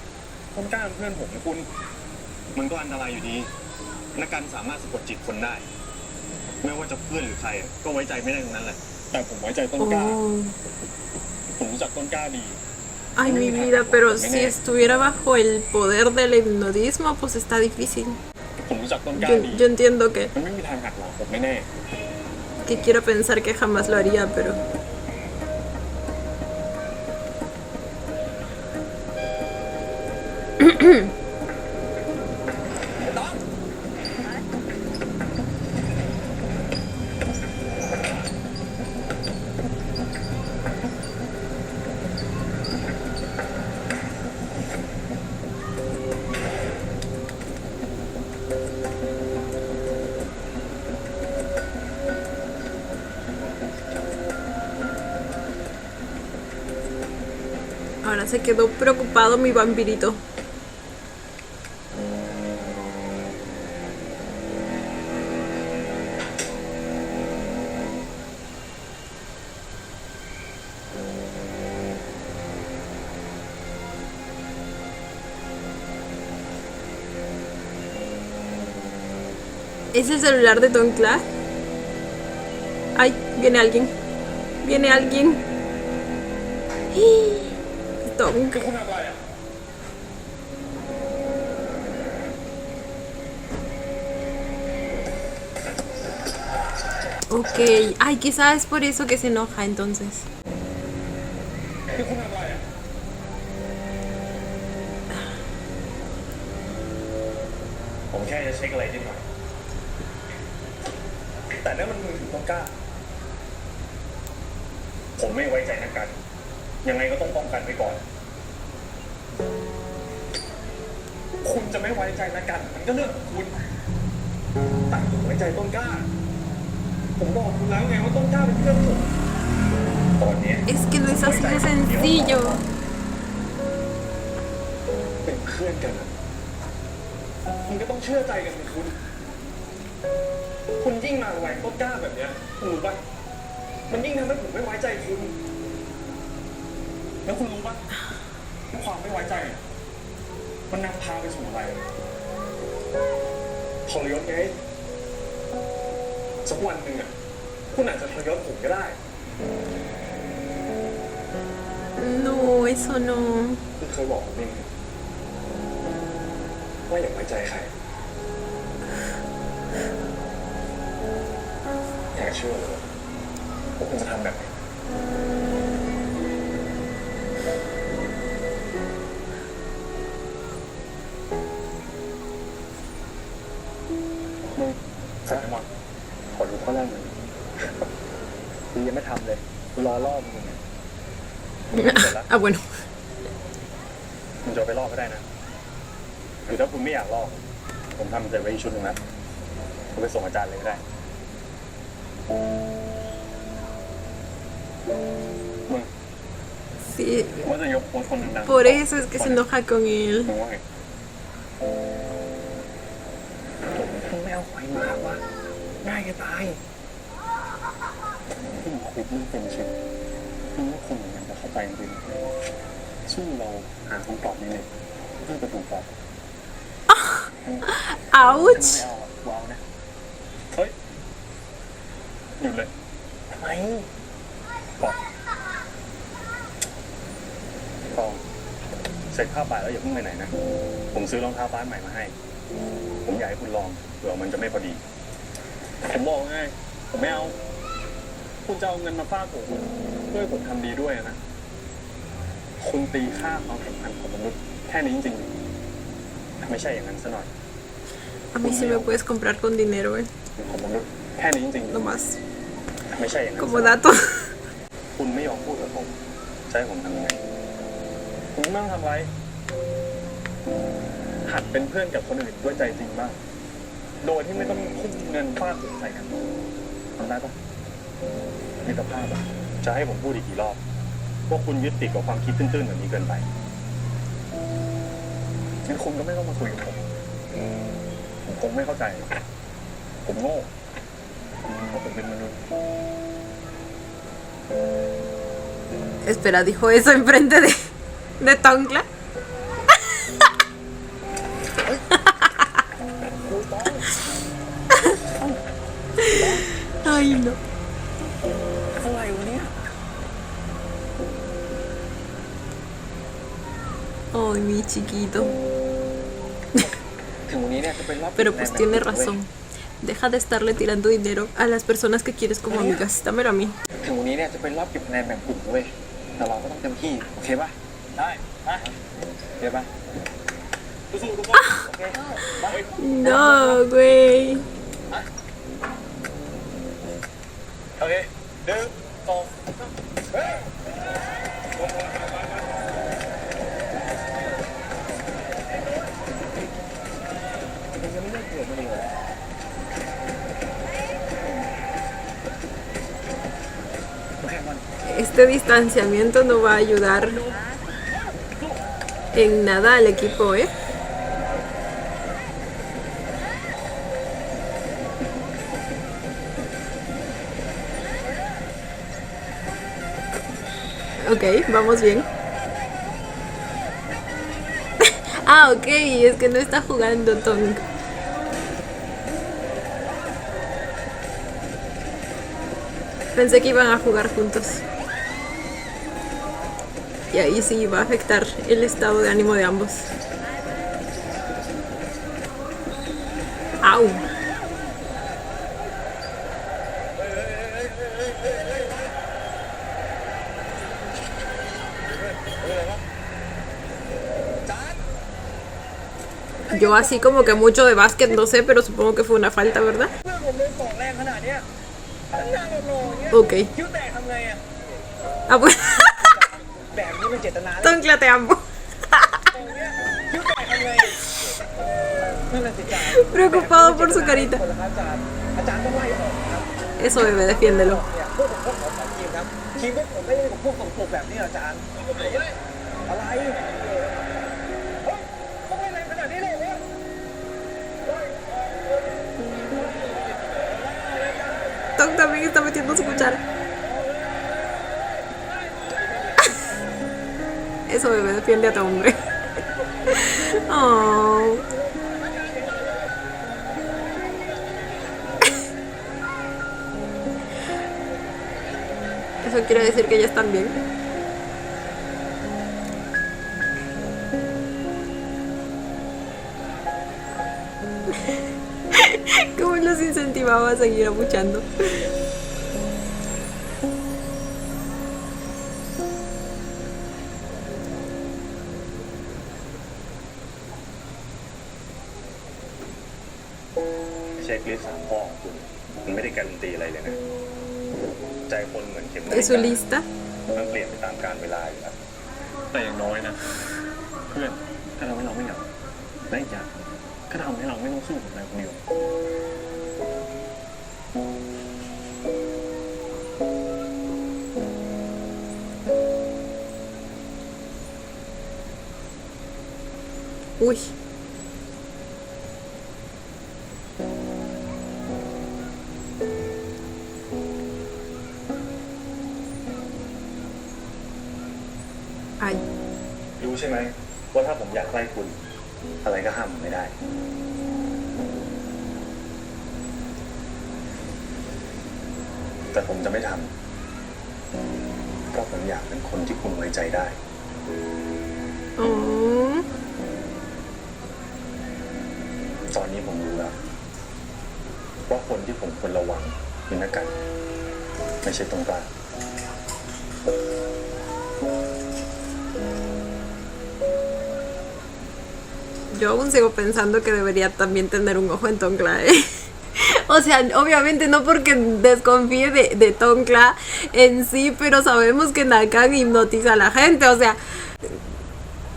ต้นกล้าเป็นเพื่อนผมนะคุณมันก็อันตรายอยู่ดีนักการสามารถสะกดจิตคนได้ ไม่ว่าจะเพื่อนหรือใครก็ไว้ใจไม่ได้ทั้งนั้นแหละแต่ผมไว้ใจต้นกล้า Oh. ผมรู้จักต้นกล้าดี Ay, mi vida, pero si estuviera bajo el poder del hipnotismo, pues está difícil. ผมรู้จักต้นกล้าดี Yo entiendo มันไม่มีทางหักหลังผมแน่ que quiero pensar que jamás lo haría, pero... Ahora se quedó preocupado mi vampirito. ¿Es el celular de Don Clark? Ay, viene alguien. Viene alguien. Don. ๆคือคุณทำอะไรอ่ะ Ok. Ay, quizás es por eso que se enoja entonces. คือคุณทำอะไรอ่ะผมแค่จะเช็คอะไรนิดหน่อยแต่นั่นมันมือถือต้นกล้า ผมไม่ไว้ใจนักการยังไงก็ต้องป้องกันไว้ก่อน คุณจะไม่ไว้ใจนักการมันก็เรื่องของคุณแต่ผมไว้ใจต้นกล้า ผมบอกคุณแล้วไงว่าต้นกล้าเป็นเพื่อนผมตอนเนี้ย Es que no es así de sencillo. เป็นเพื่อนกันอะคุณก็ต้องเชื่อใจกันสิคุณ คุณยิ่งมาแหวงต้นกล้าแบบเนี้ยคุณรู้ปะมันยิ่งทำให้ผมไม่ไว้ใจคุณ แล้วคุณรู้ปะว่าความไม่ไว้ใจอะมันนำพาไปสู่อะไรทรยศไงสักวันหนึ่งอ่ะคุณอาจจะทรยศผมก็ได้ No, eso no. คุณเคยบอกผมเองว่าอย่าไว้ใจใคร อยากเชื่อเลยว่าคุณจะทำแบบนี้มึงใส่หมดขอดูข้อแรกหน่อยดียังไม่ทำเลยรอรอบมึงเนี่ยเสร็จแล้ว Ah, bueno. คุณจะไปลอกก็ได้นะหรือถ้าคุณไม่อยากลอกผมทำเสร็จไว้อีกชุดหนึ่งแล้วคุณไปส่งอาจารย์เลยก็ได้มึง Sí. ว่าจะยกโพสต์คนดังๆ Por eso es que se enoja con él. มึงว่าไงมึงไม่เอาไฟมาวะง่ายจะตายที่มึงคุยมึงเป็นชิบมึงว่าคนอย่างนั้นจะเข้าใจจริงๆสู้เราหาคำตอบนี้เลยเพื่อประตูตอบ Ouch. ไม่เอาอะว้าวนะเฮ้ยหยุดเลยทำไมบอกตองเสร็จข้าวบ่ายแล้วอย่าเพิ่งไปไหนนะผมซื้อรองเท้าบ้านใหม่มาให้ผมอยากให้คุณลองเผื่อมันจะไม่พอดีผมบอกไงผมไม่เอาคุณจะเอาเงินมาฟาดผมเพื่อให้ผมทำดีด้วยนะคุณตีค่าความสัมพันธ์ของมนุษย์แค่นี้จริงๆไม่ใช่อย่างนั้นซะหน่อย A mí sí me puedes comprar con dinero, eh. ของมนุษย์แค่นี้จริง No más. ๆไม่ใช่อย่างนั้น Como dato. คุณไม่ยอมพูดกับผมจะให้ผมทำยังไงคุณไม่ต้องทำไรหัดเป็นเพื่อนกับคนอื่นด้วยใจจริงบ้างโดยที่ไม่ต้องทุ่มเงินฟาดหัวใส่กันทำได้ปะมิตรภาพอะจะให้ผมพูดอีกกี่รอบว่าคุณยึดติดกับความคิดตื้นๆแบบนี้เกินไปงั้นคุณก็ไม่ต้องมาคุยกับผมคงไม่เข้าใจ ผมโง่เพราะผมเป็นมนุษย์ Espera, ¿dijo eso enfrente de Tongkla? Ay, no. อะไรวะเนี่ย Ay, mi chiquito. ถึงวันนี้เนี่ยจะเป็นรอบ Pero pues tiene razón. Deja de estarle tirando dinero a las personas que quieres como amigas. Dámelo a mí. ถึงวันนี้เนี่ยจะเป็นรอบเก็บคะแนนแบ่งกลุ่มเว้ยแต่เราก็ต้องเต็มที่โอเคป่ะได้ไปโอเคป่ะ สู้ๆทุกคน โอเคไป No, güey. โอเคหนึ่งสองเฮ้ย ยังไม่เลิกเกิดมาเลยเหรอ Este distanciamiento no va a ayudar en nada al equipo, ¿eh? Ok, vamos bien. Ah, ok, es que no está jugando Tong. Pensé que iban a jugar juntos. Y ahí sí va a afectar el estado de ánimo de ambos. ¡Au! Yo así como que mucho de básquet no sé, pero supongo que fue una falta, ¿verdad? เพื่อนผมเลยสองแรงขนาดเนี้ยหน้าโลๆอย่างเงี้ย Ok. คิ้วแตกทำไงอ่ะ Ah, pues. แบบนี้มันเจตนาแล้ว Tongkla, te amo. ตรงเนี้ยคิ้วแตกทำไงนั่นแหละสิจ่า Preocupado por su carita. คนละครับอาจารย์ต้องไล่ออกครับ Eso, bebé, defiéndelo. เนี่ยพวกผมก็ขอถอนทีมครับทีมพวกผมไม่ได้กับพวกสมปรกแบบนี้อาจารย์อะไรเฮ้ยต้องเล่นแรงขนาดนี้เลยเหรอ Tong también está metiendo su cuchara. Eso, bebé, defiende a tu hombre. Oh. Eso quiere decir que ya están bien. ¿Cómo los incentivaba a seguir abuchando?เช็คลิสต์3ข้อของคุณมันไม่ได้การันตีอะไรเลยนะ ใจคนเหมือนเข็มนาฬิ ¿Es su กา lista? มันเปลี่ยนไปตามกาลเวลาอยู่แล้วแต่อย่างน้อยนะ เพื่อนก็ทำให้เราไม่เหงาและอีกอย่างก็ทำให้เราไม่ต้องสู้กับนายคนเดียว Uy. Ay. รู้ใช่ไหมว่าถ้าผมอยากไล่คุณ อะไรก็ห้ามผมไม่ได้ แต่ผมจะไม่ทำเพราะผมอยากเป็นคนที่คุณไว้ใจได้ Oh. ตอนนี้ผมรู้แล้ว ว่าคนที่ผมควรระวังคือนักกัน ไม่ใช่ตรงกลาง Yo aún sigo pensando que debería también tener un ojo en Tongkla, ¿eh? O sea, obviamente no porque desconfíe de Tongkla en sí, pero sabemos que Nakan hipnotiza a la gente, o sea,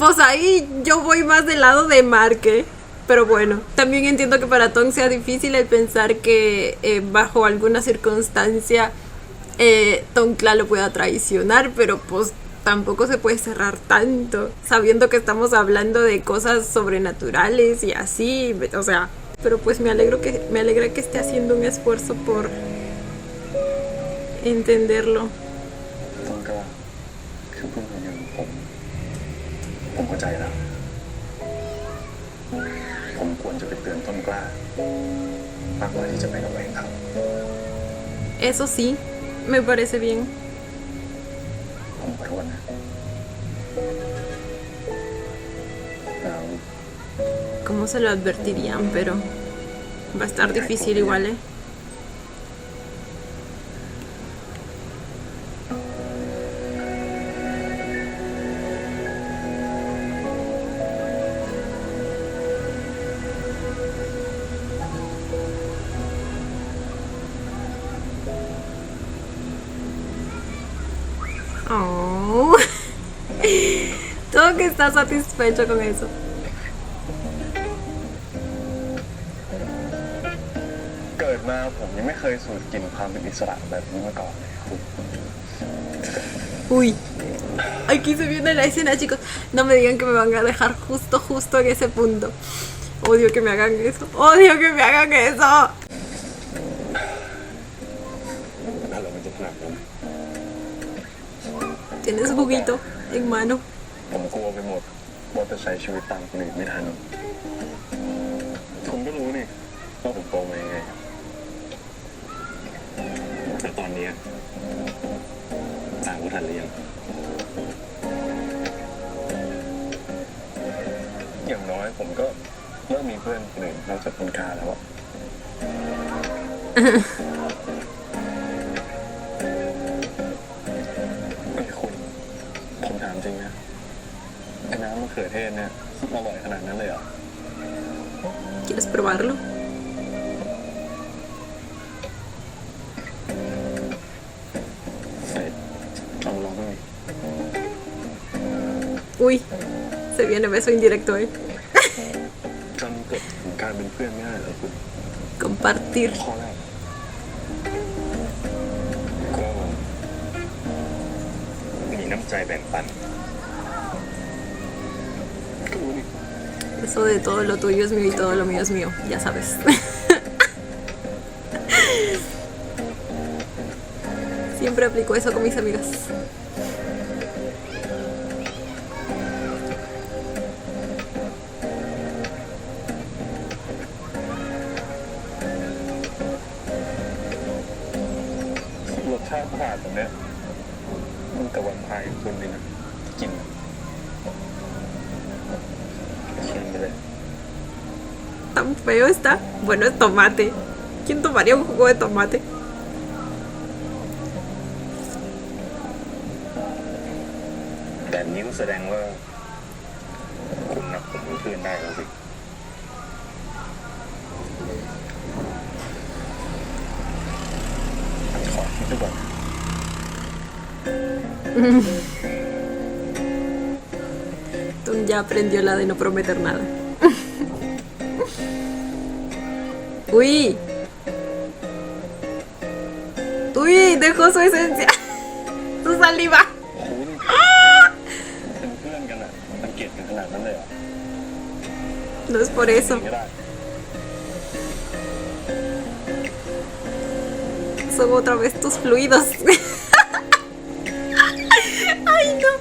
pues ahí yo voy más del lado de Marque. Pero bueno, también entiendo que para Tong sea difícil el pensar que bajo alguna circunstancia Tongkla lo pueda traicionar, pero pues tampoco se puede cerrar tanto, sabiendo que estamos hablando de cosas sobrenaturales y así, o sea, pero pues me alegra que esté haciendo un esfuerzo por entenderlo. ผมเข้าใจแล้ว ผมควรจะไปเตือนต้นกล้ามากกว่าที่จะไประแวงเขา Eso sí, me parece bien. ผมขอโทษนะแล้ว ¿Cómo se lo advertirían? Pero va a estar difícil igual, ¿eh? Oh. Todo que está satisfecho con eso. เกิดมาผมยังไม่เคยสูดกลิ่นความเป็นอิสระแบบนี้มาก่อนเลยคุณ Uy, aquí se viene la escena, chicos. No me digan que me van a dejar justo en ese punto. Odio que me hagan eso. Odio que me hagan eso. อะไรมันจะขนาดนั้น Tienes juguito en mano. ผมกลัวไปหมดว่าจะใช้ชีวิตตามคนอื่นไม่ทันคุณก็รู้นี่ว่าผมโตมายังไงแต่ตอนนี้ต่างก็ทันหรือยังอย่างน้อยผมก็เริ่มมีเพื่อนคนอื่นนอกจากคุณกาแล้วอะไอ้คุณผมถามจริงนะไอ้น้ำมะเขือเทศเนี่ยอร่อยขนาดนั้นเลยเหรอ ¿Quieres probarlo? เฮ้ยเอามาลองดูดิ Uy, se viene beso indirecto, ¿eh? จำกฎของการเป็นเพื่อนไม่ได้เหรอคุณ Compartir. ข้อแรกก็มีน้ำใจแบ่งปันก็รู้นี่ Eso de todo lo tuyo es mío y todo lo mío es mío, ya sabes. Siempre aplico eso con mis amigas. รสชาติผ่านแบบเนี้ยมันแต่วันพายคุณนี่นะกินชิมไปเลย Tan feo está. Bueno, es tomate. ¿Quién tomaría un jugo de tomate? แบบนี้ก็แสดงว่าคุณนับผมเป็นเพื่อนได้แล้วสิขอคิดดูก่อน Tom ya aprendió la de no prometer nada. Uy. Uy, dejó su esencia. Su saliva. คุณเป็นเพื่อนกันอะสังเกตกันขนาดนั้นเลยเหรอ No es por eso. ก็ได้ Son otra vez tus fluidos. Ay, no.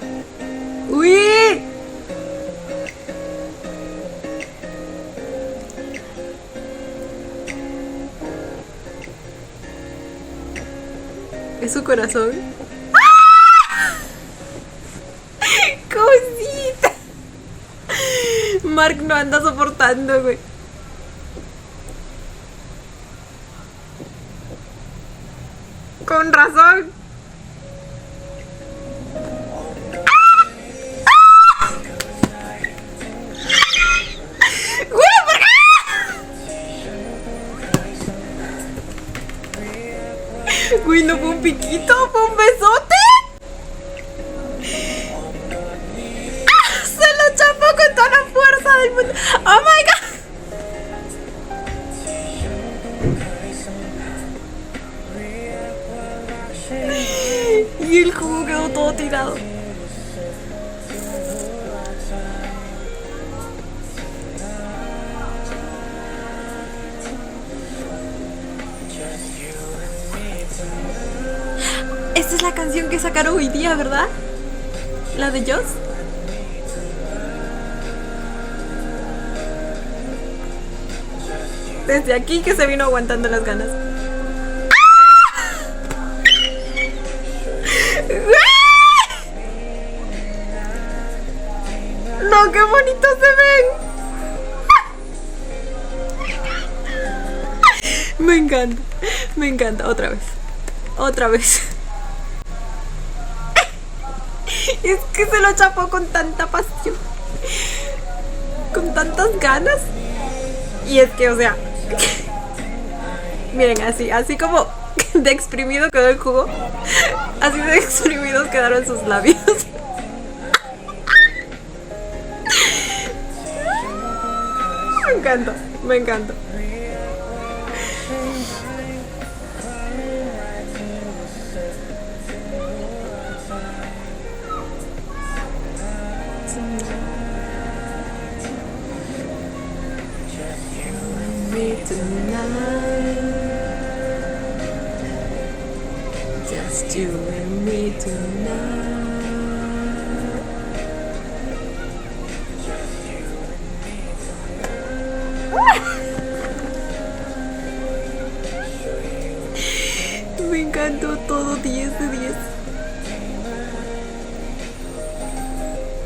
Uy. Es su corazón. ¡Ah! Cosita. Mark no anda soportando, güey. Con razón. ¡Güey, por qué! Güey, no fue un piquito, fue un besote. ¡Ah! Se lo chapó con toda la fuerza del mundo. ¡Oh, my God! Y el jugo quedó todo tirado. Esta es la canción que sacaron hoy día, ¿verdad? La de Joss. desde aquí que se vino aguantando las ganas. No, qué bonitos se ven. Me encanta, otra vez. Es que se lo chapó con tanta pasión, con tantas ganas. Y es que, o sea, miren, así como de exprimido quedó el jugo, así de exprimidos quedaron sus labios. Me encanta. Just you and me tonight. Me encantó todo, 10 de 10.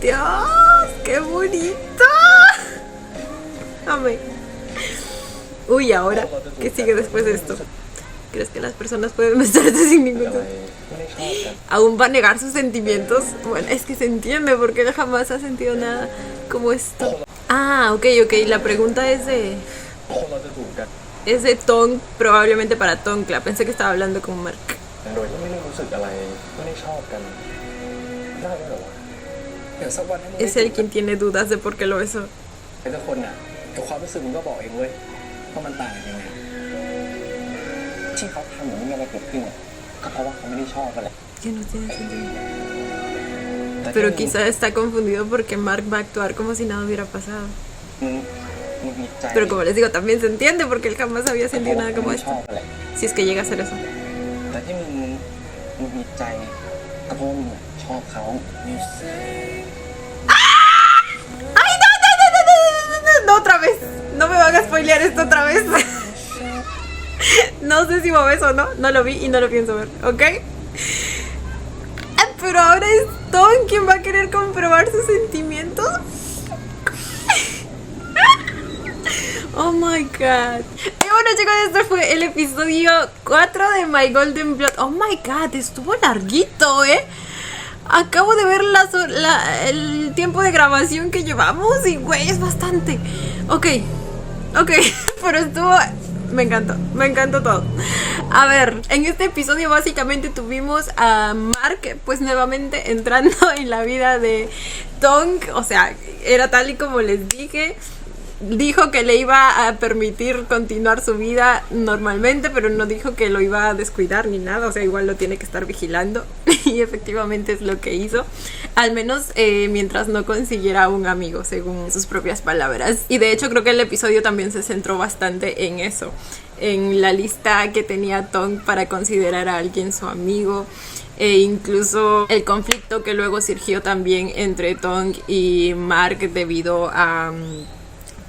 Dios, qué bonito. Amén. Uy, ahora, ¿qué sigue después de esto? ¿Crees que las personas pueden besarse sin ningún sentido? ¿Aún va a negar sus sentimientos? Bueno, es que se entiende porque él jamás ha sentido nada como esto. Ah, ok, la pregunta es de... คนเราจะถูกกัน Es de Tong, probablemente para Tongkla. Pensé que estaba hablando con Mark. โดยที่ไม่ได้รู้สึกอะไรไม่ได้ชอบกันได้ด้วยเหรอวะ เดี๋ยวสักวันให้มึง Es él quien tiene dudas de por qué lo besó. เป็นทุกคนน่ะแต่ความรู้สึกมึงก็บอกเองเว้ยว่ามันต่างกันยังไง ที่เขาทำอย่างนี้อะไรเกิดขึ้นอ่ะก็เพราะว่าเขาไม่ได้ชอบกันแหละ Que no tiene sentido. แต่ Pero quizá está confundido porque Mark va a actuar como si nada hubiera pasado. มึงมีใจ Pero como les digo, también se entiende porque él jamás había ก็เพราะ sentido ว่า nada เขา como ไม่ช esto. อบกันแหละ Si es que llega a hacer eso. แต่ที่มึงมีใจก็เพราะว่ามึงชอบเขา ¡Ay, no! Otra vez. No me van a spoilear esto otra vez. No sé si hubo eso o no. No lo vi y no lo pienso ver, ¿ok? Pero ahora es Tong quien va a querer comprobar sus sentimientos. Oh my god. Y bueno, chicos, este fue el episodio 4 de My Golden Blood. Oh my god, estuvo larguito, Acabo de ver el tiempo de grabación que llevamos y güey, es bastante. Ok, pero estuvo... Me encantó todo. A ver, en este episodio básicamente tuvimos a Mark pues nuevamente entrando en la vida de Tong. O sea, era tal y como les dije. Dijo que le iba a permitir continuar su vida normalmente, pero no dijo que lo iba a descuidar ni nada. O sea, igual lo tiene que estar vigilando. Y efectivamente es lo que hizo. Al menos mientras no consiguiera un amigo, según sus propias palabras. Y de hecho creo que el episodio también se centró bastante en eso. En la lista que tenía Tong para considerar a alguien su amigo. E incluso el conflicto que luego surgió también entre Tong y Mark debido a...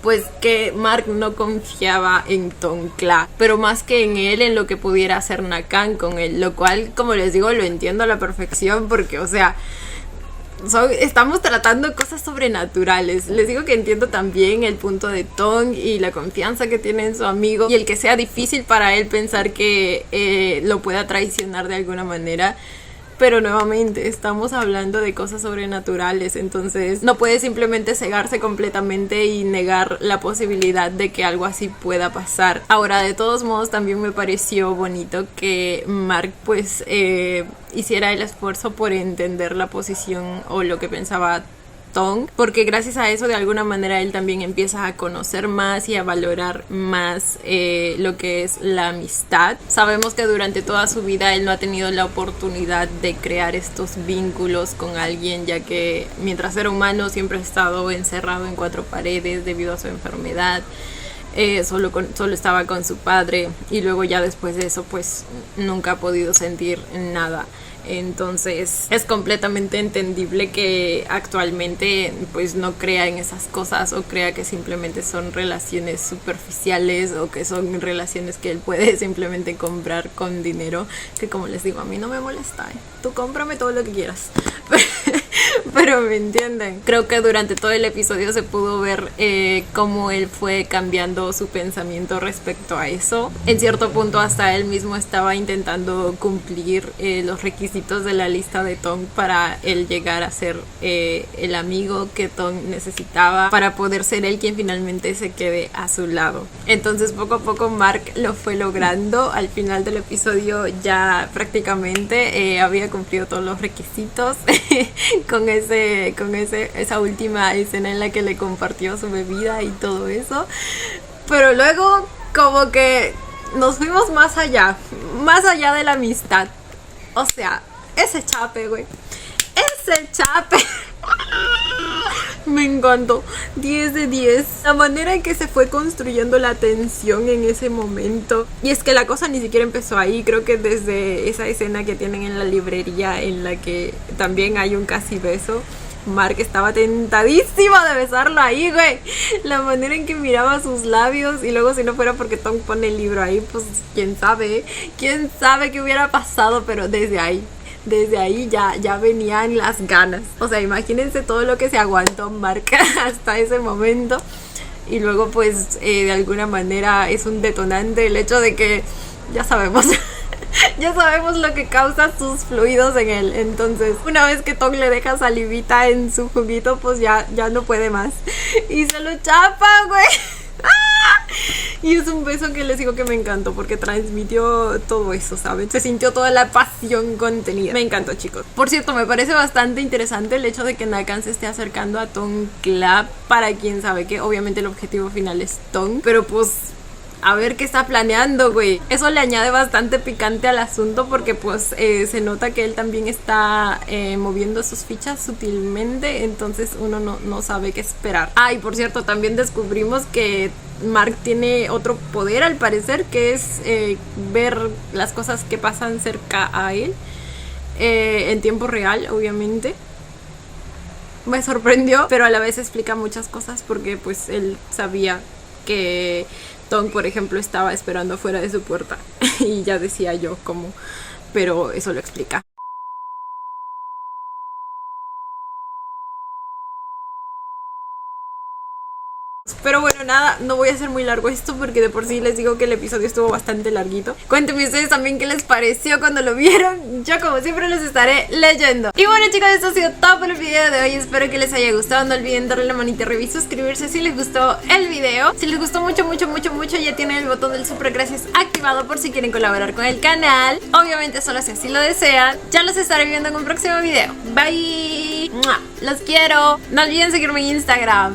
pues que Mark no confiaba en Tongkla, pero más que en él, en lo que pudiera hacer Nakan con él, lo cual, como les digo, lo entiendo a la perfección porque, o sea, estamos tratando cosas sobrenaturales. Les digo que entiendo también el punto de Tong y la confianza que tiene en su amigo y el que sea difícil para él pensar que lo pueda traicionar de alguna manera. Pero nuevamente estamos hablando de cosas sobrenaturales, entonces no puede simplemente cegarse completamente y negar la posibilidad de que algo así pueda pasar. Ahora, de todos modos, también me pareció bonito que Mark pues hiciera el esfuerzo por entender la posición o lo que pensaba Tong, porque gracias a eso de alguna manera él también empieza a conocer más y a valorar más lo que es la amistad. Sabemos que durante toda su vida él no ha tenido la oportunidad de crear estos vínculos con alguien, ya que mientras era humano siempre ha estado encerrado en 4 paredes debido a su enfermedad. Solo estaba con su padre y luego ya después de eso pues nunca ha podido sentir nada. Entonces es completamente entendible que actualmente pues no crea en esas cosas o crea que simplemente son relaciones superficiales o que son relaciones que él puede simplemente comprar con dinero, que como les digo, a mí no me molesta, tú cómprame todo lo que quieras. Pero me entienden. Creo que durante todo el episodio se pudo ver cómo él fue cambiando su pensamiento respecto a eso. En cierto punto hasta él mismo estaba intentando cumplir los requisitos de la lista de Tong para él llegar a ser el amigo que Tong necesitaba para poder ser él quien finalmente se quede a su lado. Entonces poco a poco Mark lo fue logrando. Al final del episodio ya prácticamente había cumplido todos los requisitos con esa última escena en la que le compartió su bebida y todo eso. Pero luego como que nos fuimos más allá de la amistad. O sea, ese chape, güey. Ese chape. Me encantó, 10 de 10. La manera en que se fue construyendo la tensión en ese momento. Y es que la cosa ni siquiera empezó ahí. Creo que desde esa escena que tienen en la librería, en la que también hay un casi beso, Mark estaba tentadísimo de besarlo ahí, güey. La manera en que miraba sus labios. Y luego si no fuera porque Tong pone el libro ahí, pues quién sabe qué hubiera pasado. Pero desde ahí ya venían las ganas. O sea, imagínense todo lo que se aguantó Mark hasta ese momento. Y luego pues de alguna manera es un detonante el hecho de que ya sabemos lo que causa sus fluidos en él. Entonces una vez que Tong le deja salivita en su juguito, pues ya no puede más y se lo chapa, güey. Y es un beso que les digo que me encantó porque transmitió todo eso, ¿saben? Se sintió toda la pasión contenida. Me encantó, chicos. Por cierto, me parece bastante interesante el hecho de que Nakan se esté acercando a Tong Club para quien sabe que obviamente el objetivo final es Tong. Pero pues a ver qué está planeando, güey. Eso le añade bastante picante al asunto porque pues se nota que él también está moviendo sus fichas sutilmente. Entonces uno no sabe qué esperar. Ah, y por cierto, también descubrimos que Mark tiene otro poder al parecer, que es ver las cosas que pasan cerca a él en tiempo real, obviamente. Me sorprendió, pero a la vez explica muchas cosas porque pues él sabía que Tong, por ejemplo, estaba esperando fuera de su puerta y ya decía yo cómo, pero eso lo explica. Pero bueno, nada, no voy a hacer muy largo esto porque de por sí les digo que el episodio estuvo bastante larguito. Cuéntenme ustedes también qué les pareció cuando lo vieron. Yo como siempre los estaré leyendo. Y bueno, chicos, esto ha sido todo por el video de hoy. Espero que les haya gustado. No olviden darle la manita arriba y suscribirse si les gustó el video. Si les gustó mucho, ya tienen el botón del super gracias activado por si quieren colaborar con el canal. Obviamente solo si así lo desean. Ya los estaré viendo en un próximo video. Bye. Los quiero. No olviden seguirme en Instagram.